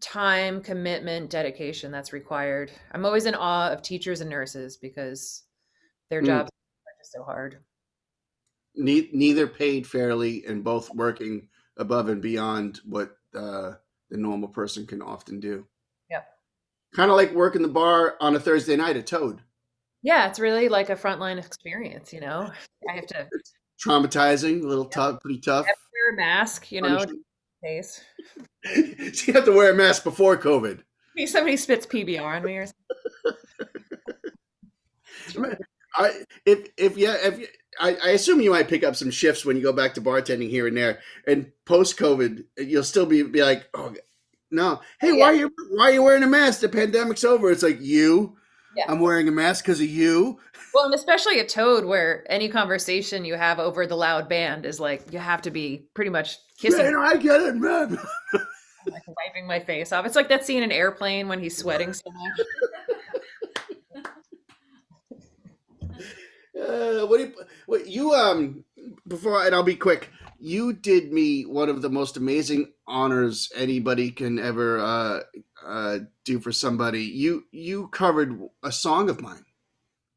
time, commitment, dedication that's required. I'm always in awe of teachers and nurses because their jobs are just so hard. Neither paid fairly, and both working above and beyond what the normal person can often do. Yep. Kind of like working the bar on a Thursday night at Toad. Yeah, it's really like a frontline experience. I have to. It's traumatizing, a little tough, pretty tough. I have to wear a mask, face. So you have to wear a mask before COVID. Somebody spits PBR on me or something. I assume you might pick up some shifts when you go back to bartending here and there. And post COVID, you'll still be like, oh no, hey, Yeah. why are you wearing a mask? The pandemic's over. It's like you. Yeah. I'm wearing a mask because of you. Well, and especially at Toad, where any conversation you have over the loud band is like you have to be pretty much kissing, Man, I get it, man. like wiping my face off. It's like that scene in Airplane when he's sweating so much. What you before, and I'll be quick. You did me one of the most amazing honors anybody can ever do for somebody. You covered a song of mine,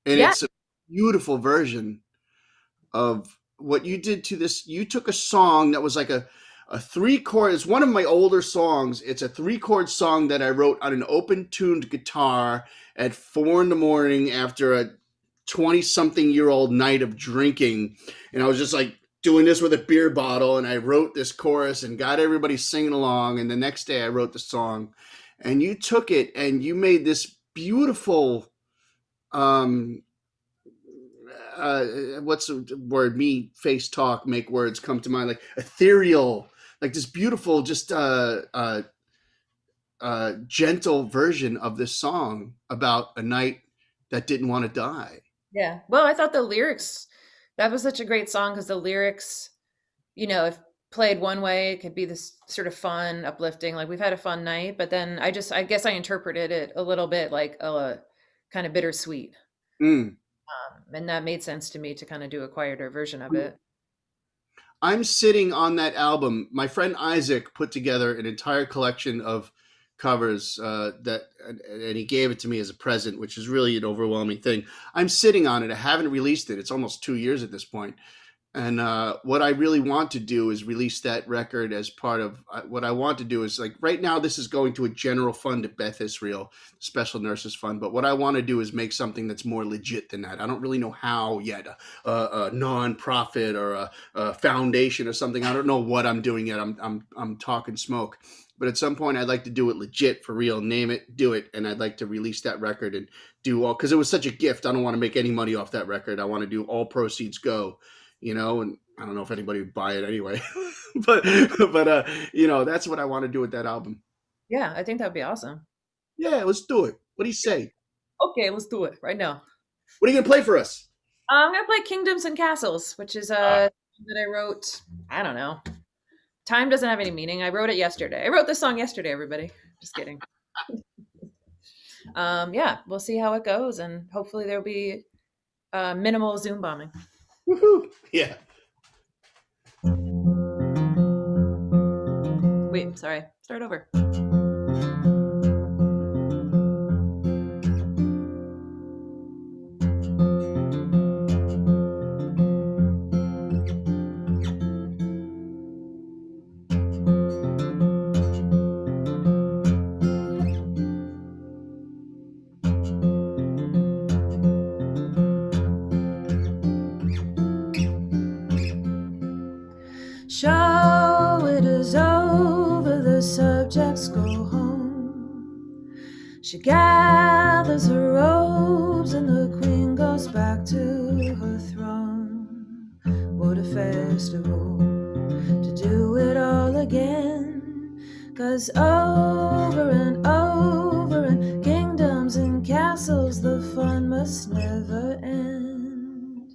and Yeah. it's a beautiful version of what you did to this. You took a song that was like a 3-chord. It's one of my older songs. It's a 3-chord song that I wrote on an open tuned guitar at 4 a.m. after a 20-something-year-old night of drinking, and I was just like doing this with a beer bottle, and I wrote this chorus and got everybody singing along, and the next day I wrote the song, and you took it and you made this beautiful what's the word, me face talk make words come to mind, like ethereal, like this beautiful, just gentle version of this song about a night that didn't want to die. Yeah. Well, I thought the lyrics, that was such a great song because the lyrics, if played one way, it could be this sort of fun, uplifting, like we've had a fun night, but then I guess I interpreted it a little bit like a kind of bittersweet. Mm. And that made sense to me to kind of do a quieter version of it. I'm sitting on that album. My friend Isaac put together an entire collection of covers and he gave it to me as a present, which is really an overwhelming thing. I'm sitting on it. I haven't released it. It's almost 2 years at this point. And what I really want to do is release that record as part of what I want to do is, like, right now this is going to a general fund to Beth Israel, Special Nurses Fund. But what I want to do is make something that's more legit than that. I don't really know how yet, a non-profit or a foundation or something. I don't know what I'm doing yet. I'm talking smoke. But at some point I'd like to do it legit, for real, name it, do it. And I'd like to release that record and do all, because it was such a gift. I don't want to make any money off that record. I want to do all proceeds go. And I don't know if anybody would buy it anyway, but that's what I want to do with that album. Yeah, I think that'd be awesome. Yeah, let's do it. What do you say? Okay, let's do it right now. What are you gonna play for us? I'm gonna play Kingdoms and Castles, which is that I wrote. I don't know. Time doesn't have any meaning. I wrote it yesterday. I wrote this song yesterday, everybody. Just kidding. Yeah, we'll see how it goes, and hopefully there'll be minimal Zoom bombing. Woohoo! Yeah. Wait, sorry. Start over. Show it is over, the subjects go home. She gathers her robes and the queen goes back to her throne. What a festival to do it all again. 'Cause over and over in kingdoms and castles the fun must never end.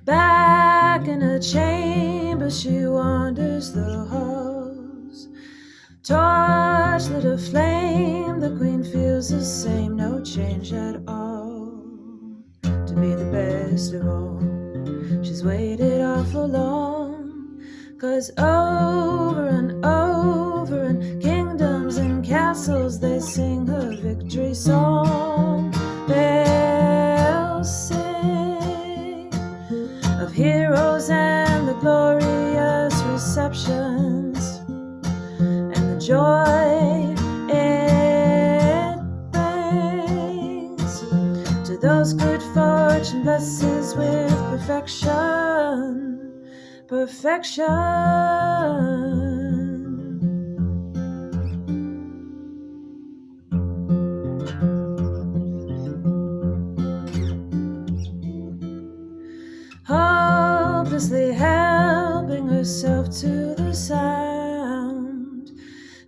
Back in a chamber she wanders the halls. Torch lit a flame, the queen feels the same, no change at all. To be the best of all, she's waited awful long. 'Cause over and over in kingdoms and castles they sing her victory song. They'll sing of heroes and the glorious receptions and the joy it brings to those good fortune blesses with perfection. perfection. Hopelessly helping herself to the sound.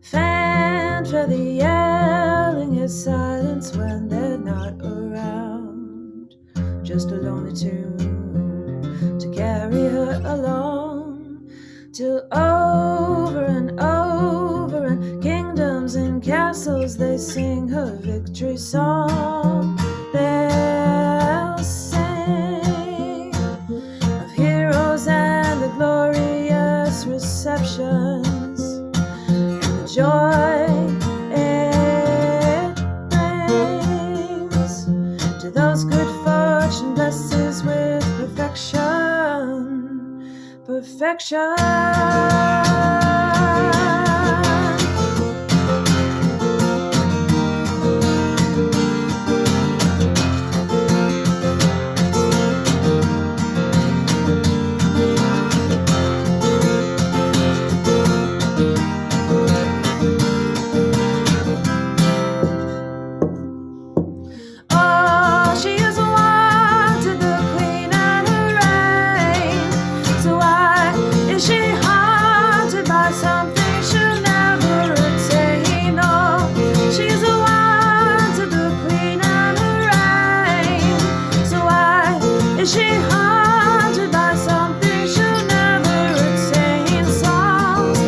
Fanfare the yelling is silence when they're not around. Just a lonely tune to carry her along, till over and over and kingdoms and castles they sing her victory song. They'll sing of heroes and the glorious receptions and the joy it brings to those good fortune blesses with perfection, perfection. Oh, she is wanted, the queen and her reign. So why is she haunted by something she'll never attain? Oh, she's a wanted, the queen and her reign. So why is she haunted by something she'll never attain? Songs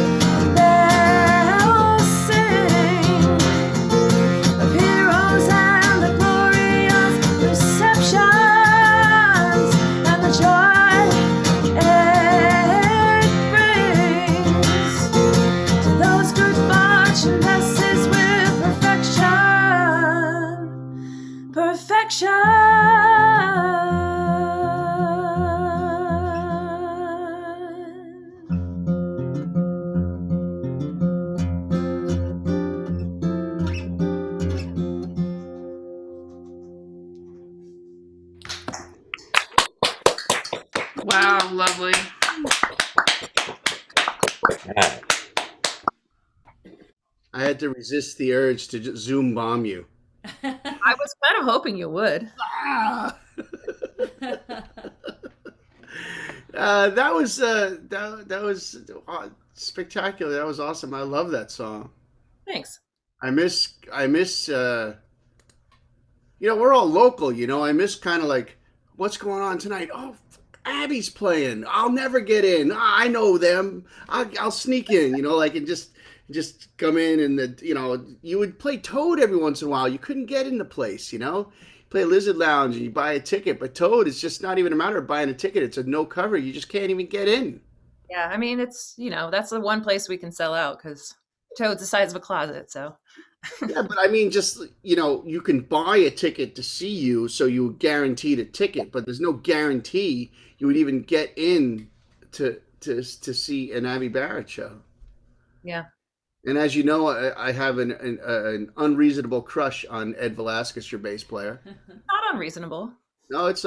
they'll sing of heroes and the glorious receptions and the joy it brings to those good fortune blesses with perfection, perfection. Wow, lovely. Right. I had to resist the urge to just Zoom bomb you. I was kind of hoping you would. That was spectacular. That was awesome. I love that song. Thanks. I miss we're all local, I miss kind of like what's going on tonight. Oh, Abby's playing. I'll never get in. I know them. I'll sneak in, and just come in and you would play Toad every once in a while. You couldn't get in the place, play Lizard Lounge and you buy a ticket, but Toad is just not even a matter of buying a ticket. It's a no cover. You just can't even get in. Yeah, I mean, it's, that's the one place we can sell out because Toad's the size of a closet. So, Yeah, but I mean, just, you can buy a ticket to see you, so you guaranteed a ticket, but there's no guarantee you would even get in to see an Abby Barrett show. yeah. And as you know, I have an unreasonable crush on Ed Velasquez, your bass player. Not unreasonable. No, it's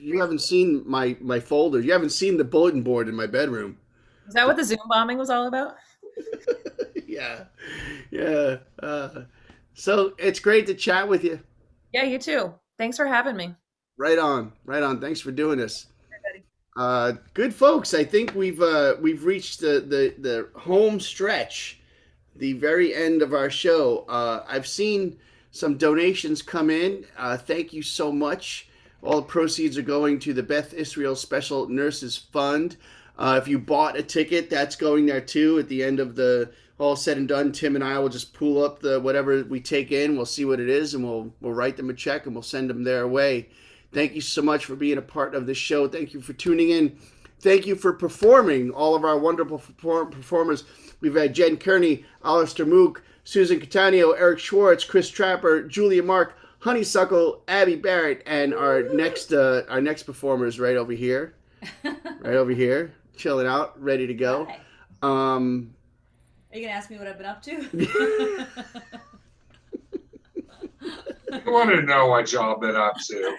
you haven't seen my folder. You haven't seen the bulletin board in my bedroom. Is that what the Zoom bombing was all about? Yeah. So it's great to chat with you. Yeah, you too. Thanks for having me. Right on. Thanks for doing this. Good folks. I think we've reached the home stretch, the very end of our show. I've seen some donations come in. Thank you so much. All the proceeds are going to the Beth Israel Special Nurses Fund. If you bought a ticket, that's going there too. At the end of the all said and done, Tim and I will just pull up the whatever we take in. We'll see what it is, and we'll write them a check and we'll send them their way. Thank you so much for being a part of this show. Thank you for tuning in. Thank you for performing, all of our wonderful performers. We've had Jen Kearney, Alistair Mook, Susan Catania, Eric Schwartz, Chris Trapper, Julia Mark, Honeysuckle, Abby Barrett, and our next performer is right over here, chilling out, ready to go. Hi. Are you gonna ask me what I've been up to? I want to know what y'all been up to.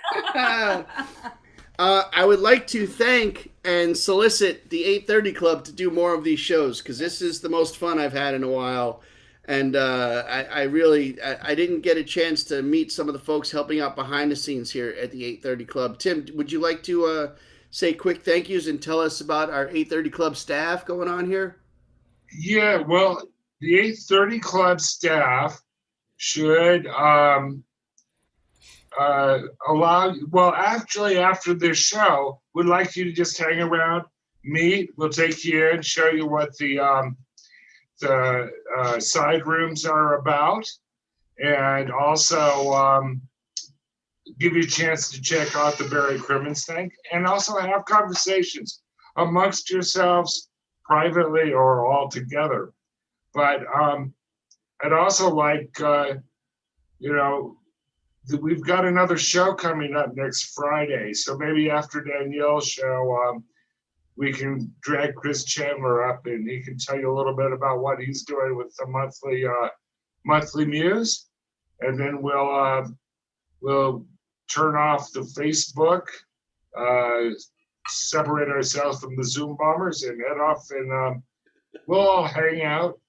I would like to thank and solicit the 8:30 Club to do more of these shows, because this is the most fun I've had in a while. And I really I didn't get a chance to meet some of the folks helping out behind the scenes here at the 8:30 Club. Tim, would you like to say quick thank yous and tell us about our 8:30 Club staff going on here? Yeah, well, the 8:30 Club staff should allow, well, actually, after this show, we'd like you to just hang around, meet. We'll take you in, show you what the side rooms are about, and also give you a chance to check out the Barry Crimmins thing, and also have conversations amongst yourselves privately or all together. But I'd also like, we've got another show coming up next Friday. So maybe after Danielle's show, we can drag Chris Chandler up and he can tell you a little bit about what he's doing with the monthly muse. And then we'll turn off the Facebook, separate ourselves from the Zoom bombers and head off, and we'll all hang out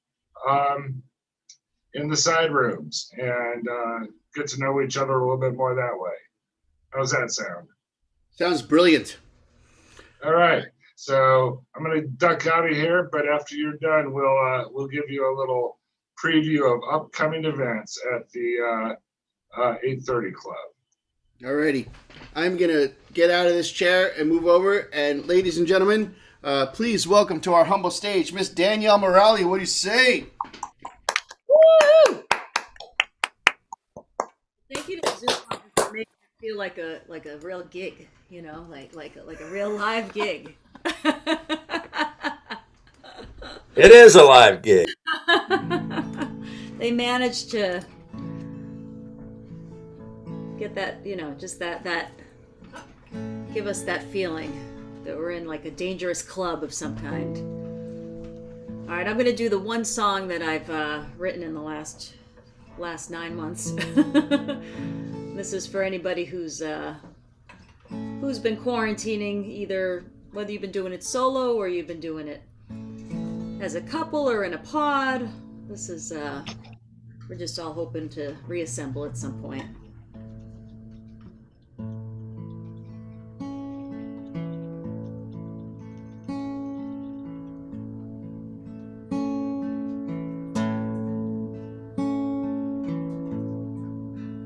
in the side rooms and get to know each other a little bit more that way. How's that sound? Sounds brilliant. All right. So I'm going to duck out of here, but after you're done, we'll give you a little preview of upcoming events at the 8:30 Club. Alrighty. I'm going to get out of this chair and move over. And ladies and gentlemen, please welcome to our humble stage, Miss Danielle Morali. What do you say? Woo! Thank you to Zoom for making it feel like a real gig, like a real live gig. It is a live gig. They managed to get that, just that give us that feeling that we're in like a dangerous club of some kind. All right, I'm going to do the one song that I've written in the last 9 months. This is for anybody who's been quarantining, either whether you've been doing it solo or you've been doing it as a couple or in a pod. This is we're just all hoping to reassemble at some point.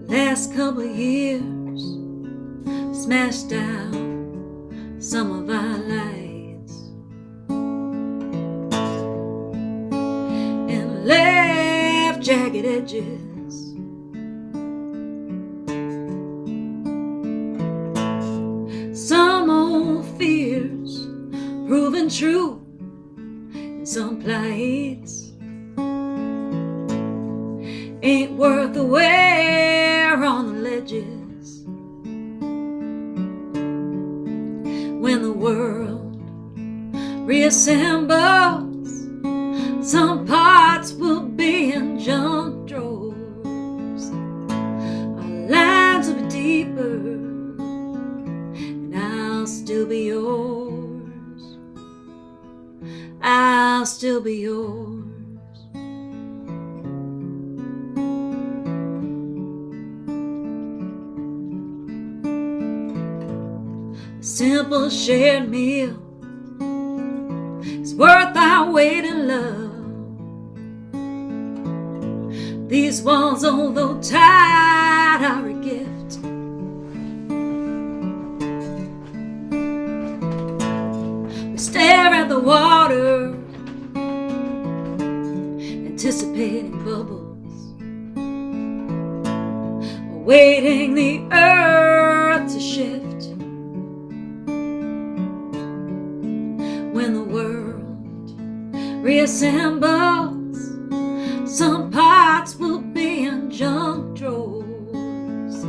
Last couple of years smashed out some of our lights and left jagged edges. Some old fears proven true in some plights. Ain't worth the wear on the ledges. When the world reassembles, some parts will be in junk drawers. Our lives will be deeper, and I'll still be yours. I'll still be yours. Simple shared meal is worth our weight in love. These walls, although tight, are a gift. We stare at the water, anticipating bubbles, awaiting the earth to shift. When the world reassembles, some parts will be in junk drawers.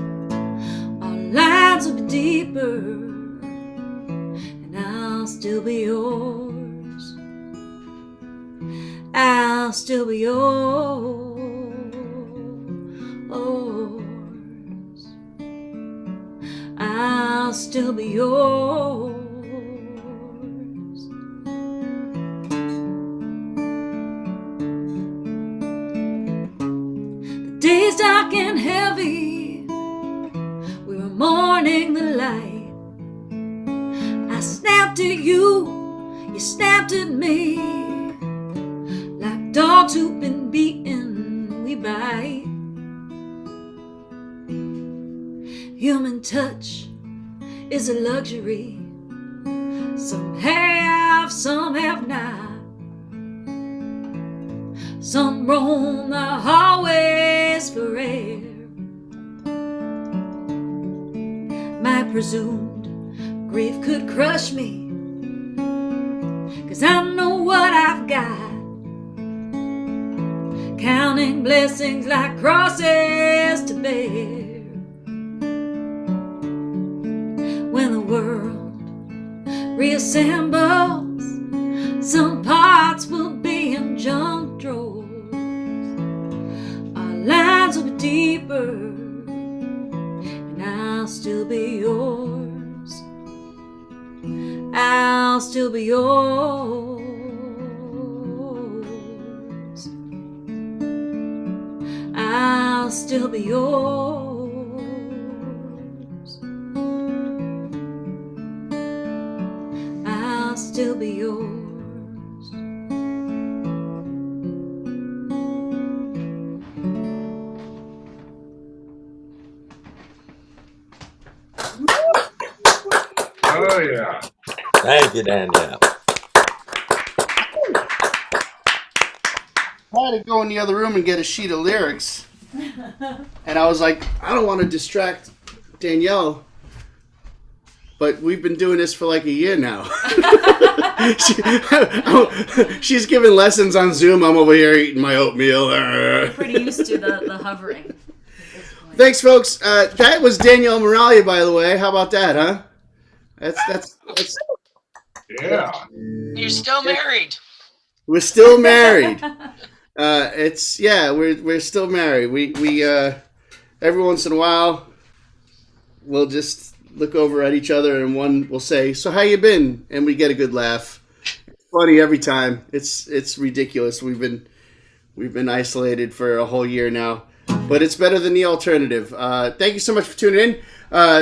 Our lives will be deeper, and I'll still be yours. I'll still be yours. I'll still be yours. dark and heavy, we were mourning the light. I snapped at you, you snapped at me. Like dogs who've been beaten, we bite. Human touch is a luxury. Some have not. Some roam the hallways for air. My presumed grief could crush me, 'cause I know what I've got. Counting blessings like crosses to bear. When the world reassembles, some parts will be in junk drawers. Our lines will be deeper, and I'll still be yours. I'll still be yours. I'll still be yours. I'll still be yours. Oh yeah. Thank you, Danielle. I had to go in the other room and get a sheet of lyrics. And I was like, I don't want to distract Danielle, but we've been doing this for like a year now. She's giving lessons on Zoom. I'm over here eating my oatmeal. Pretty used to the hovering. Thanks, folks. That was Danielle Moralia, by the way. How about that, huh? That's Yeah. You're still married. we're still married. We're still married. We every once in a while we'll just look over at each other and one will say, "So how you been?" And we get a good laugh. It's funny every time. It's ridiculous. We've been isolated for a whole year now, but it's better than the alternative. Thank you so much for tuning in.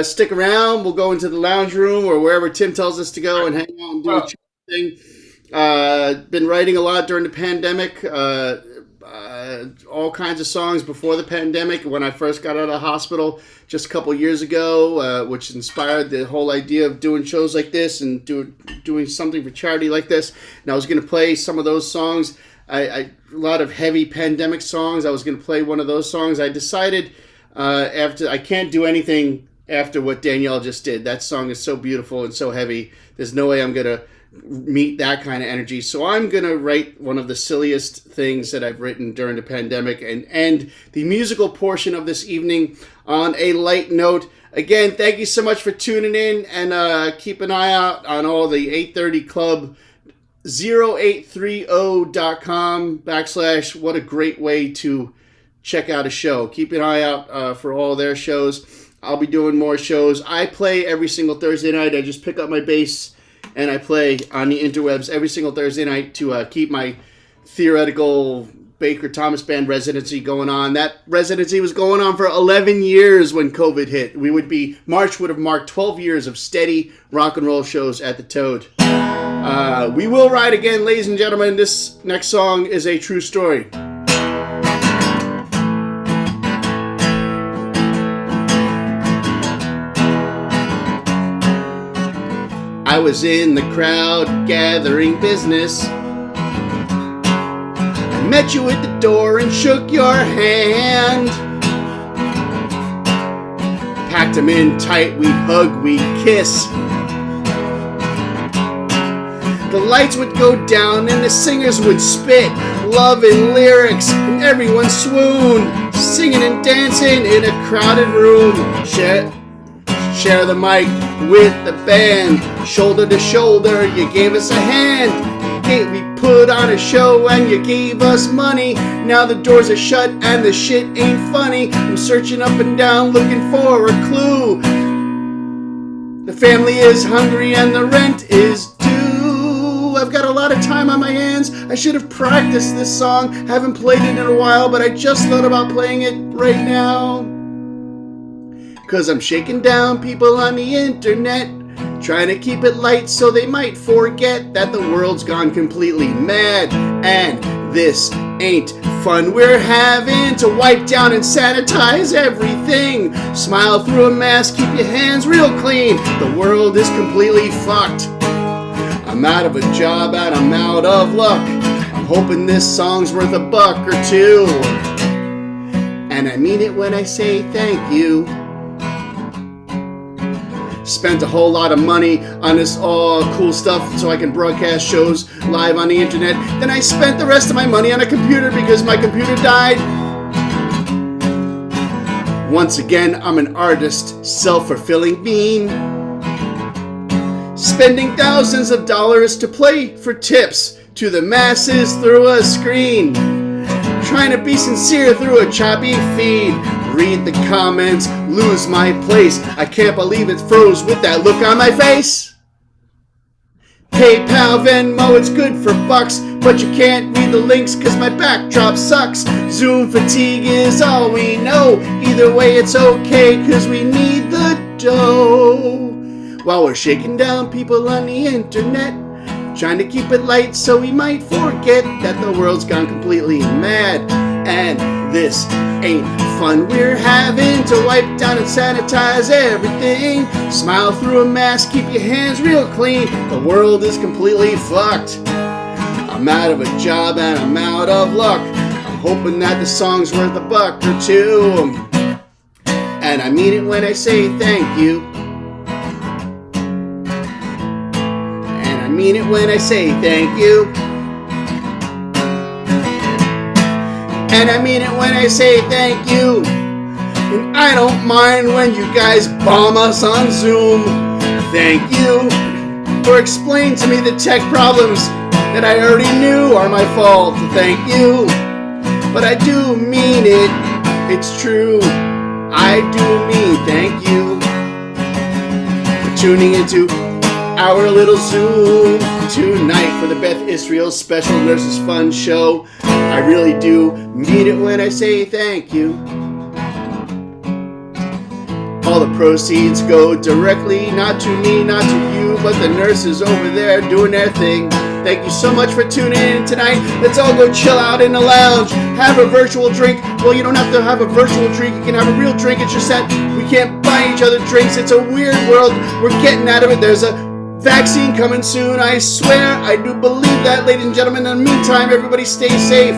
Stick around. We'll go into the lounge room or wherever Tim tells us to go and hang out and do a thing. Been writing a lot during the pandemic. All kinds of songs before the pandemic. When I first got out of the hospital just a couple years ago, which inspired the whole idea of doing shows like this and doing something for charity like this. And I was going to play some of those songs. A lot of heavy pandemic songs. I was going to play one of those songs. I decided after I can't do anything after what Danielle just did. That song is so beautiful and so heavy. There's no way I'm going to meet that kind of energy. So I'm going to write one of the silliest things that I've written during the pandemic and end the musical portion of this evening on a light note. Again, thank you so much for tuning in, and keep an eye out on all the 830 Club 0830.com/ what a great way to check out a show. Keep an eye out for all their shows. I'll be doing more shows. I play every single Thursday night. I just pick up my bass and I play on the interwebs every single Thursday night to keep my theoretical Baker Thomas Band residency going on. That residency was going on for 11 years when COVID hit. March would have marked 12 years of steady rock and roll shows at the Toad. We will ride again, ladies and gentlemen. This next song is a true story. I was in the crowd gathering business. I met you at the door and shook your hand. Packed him in tight, we'd hug, we'd kiss. The lights would go down and the singers would spit love and lyrics and everyone swoon, singing and dancing in a crowded room. Share the mic with the band, shoulder to shoulder, you gave us a hand. We put on a show and you gave us money. Now the doors are shut and the shit ain't funny. I'm searching up and down looking for a clue. The family is hungry and the rent is due. Ooh, I've got a lot of time on my hands. I should have practiced this song. Haven't played it in a while, but I just thought about playing it right now. 'Cause I'm shaking down people on the internet, trying to keep it light so they might forget that the world's gone completely mad. And this ain't fun we're having to wipe down and sanitize everything. Smile through a mask, keep your hands real clean. The world is completely fucked. I'm out of a job and I'm out of luck. I'm hoping this song's worth $1 or $2. And I mean it when I say thank you. Spent a whole lot of money on this all cool stuff so I can broadcast shows live on the internet. Then I spent the rest of my money on a computer because my computer died. Once again, I'm an artist, self-fulfilling being. Spending thousands of dollars to play for tips to the masses through a screen. Trying to be sincere through a choppy feed. Read the comments, lose my place. I can't believe it froze with that look on my face. PayPal, Venmo, it's good for bucks, but you can't read the links cause my backdrop sucks. Zoom fatigue is all we know. Either way it's okay cause we need the dough. While we're shaking down people on the internet, trying to keep it light so we might forget that the world's gone completely mad. And this ain't fun we're having to wipe down and sanitize everything. Smile through a mask, keep your hands real clean. The world is completely fucked. I'm out of a job and I'm out of luck. I'm hoping that the song's worth $1 or $2. And I mean it when I say thank you. I mean it when I say thank you. And I mean it when I say thank you. And I don't mind when you guys bomb us on Zoom. Thank you. Or explain to me the tech problems that I already knew are my fault. Thank you. But I do mean it. It's true. I do mean thank you for tuning into our little Zoom tonight for the Beth Israel Special Nurses Fun Show. I really do mean it when I say thank you. All the proceeds go directly, not to me, not to you, but the nurses over there doing their thing. Thank you so much for tuning in tonight. Let's all go chill out in the lounge. Have a virtual drink. Well, you don't have to have a virtual drink. You can have a real drink. It's just that we can't buy each other drinks. It's a weird world. We're getting out of it. There's a vaccine coming soon, I swear. I do believe that, ladies and gentlemen. In the meantime, everybody stay safe.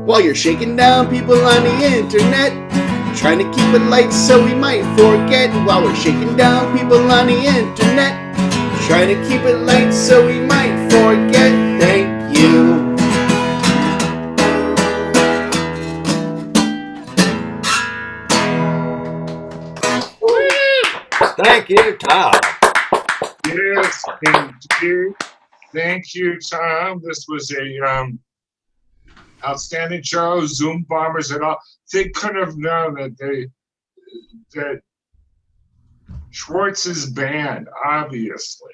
While you're shaking down people on the internet, trying to keep it light so we might forget. While we're shaking down people on the internet, trying to keep it light so we might forget. Thank you. Thank you, Tom. Yes, indeed. Thank you, Tom. This was a outstanding show. Zoom bombers and all. They couldn't have known that Schwartz's band, obviously.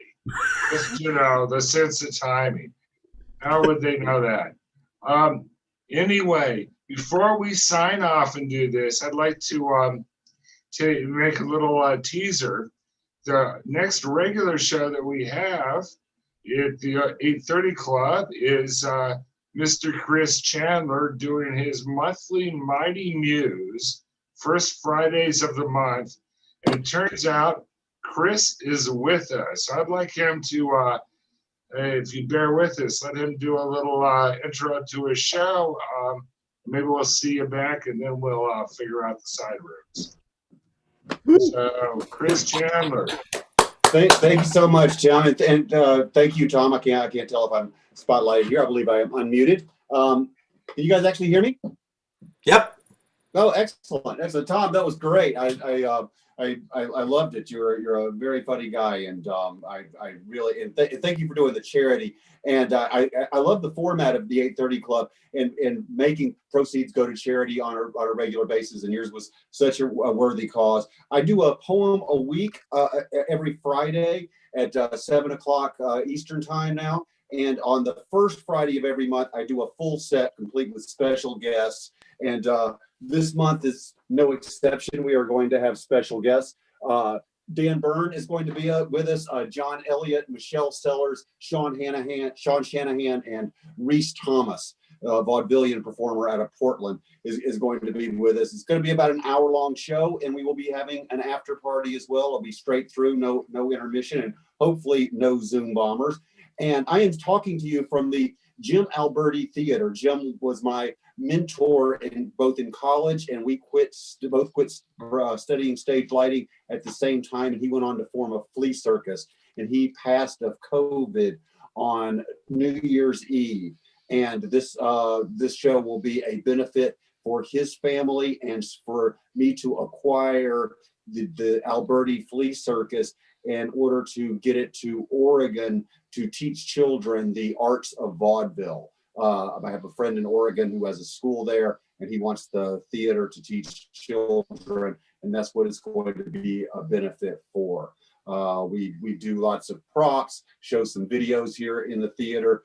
Just, the sense of timing. How would they know that? Anyway, before we sign off and do this, I'd like to make a little teaser. The next regular show that we have at the 8:30 Club is Mr. Chris Chandler doing his monthly Mighty Muse, first Fridays of the month. And it turns out Chris is with us. I'd like him to, if you bear with us, let him do a little intro to his show. Maybe we'll see you back and then we'll figure out the side rooms. So, Chris Chandler. Thank you so much, Tim, and thank you, Tom. I can't tell if I'm spotlighted here. I believe I am unmuted. Can you guys actually hear me? Yep. Oh, excellent. So, Tom, that was great. I loved it. You're a very funny guy, and I really thank you for doing the charity. And I love the format of the 8:30 Club and making proceeds go to charity on a regular basis. And yours was such a worthy cause. I do a poem a week every Friday at 7 o'clock Eastern time now. And on the first Friday of every month, I do a full set complete with special guests. And this month is no exception. We are going to have special guests. Dan Byrne is going to be with us. John Elliott, Michelle Sellers, Sean Shanahan, and Reese Thomas, a vaudevillian performer out of Portland, is going to be with us. It's going to be about an hour-long show, and we will be having an after party as well. It'll be straight through, no intermission, and hopefully no Zoom bombers. And I am talking to you from the Jim Alberti Theater. Jim was my mentor both in college, and we both quit studying stage lighting at the same time. And he went on to form a flea circus, and he passed of COVID on New Year's Eve. And this show will be a benefit for his family and for me to acquire the Alberti Flea Circus in order to get it to Oregon to teach children the arts of vaudeville. I have a friend in Oregon who has a school there, and he wants the theater to teach children, and that's what it's going to be a benefit for. We do lots of props, show some videos here in the theater.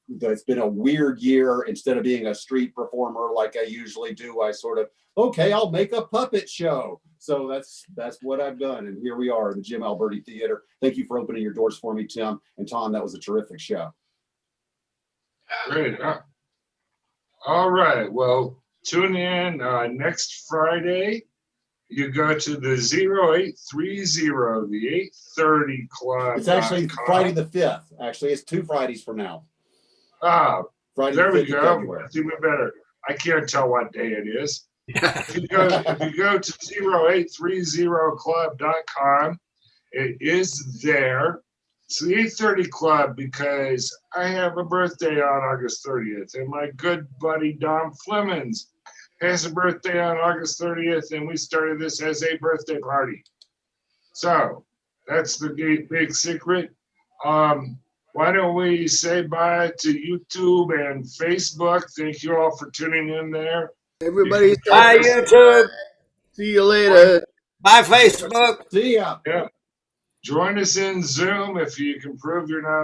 It's been a weird year. Instead of being a street performer like I usually do, I sort of, okay, I'll make a puppet show. So that's what I've done. And here we are, the Jim Alberti Theater. Thank you for opening your doors for me, Tim. And Tom, that was a terrific show. Great. All right. Well, tune in next Friday. You go to the 0830, the 830 Club. It's actually Friday the 5th. Actually, it's 2 Fridays from now. Friday there the 5th we go. That's even better. I can't tell what day it is. If you go to 0830club.com, it is there. It's the 830 Club because I have a birthday on August 30th, and my good buddy Dom Flemons has a birthday on August 30th, and we started this as a birthday party. So that's the big secret. Why don't we say bye to YouTube and Facebook? Thank you all for tuning in there. Everybody, bye YouTube. See you later. Bye Facebook. See ya. Yeah. Join us in Zoom if you can prove you're not a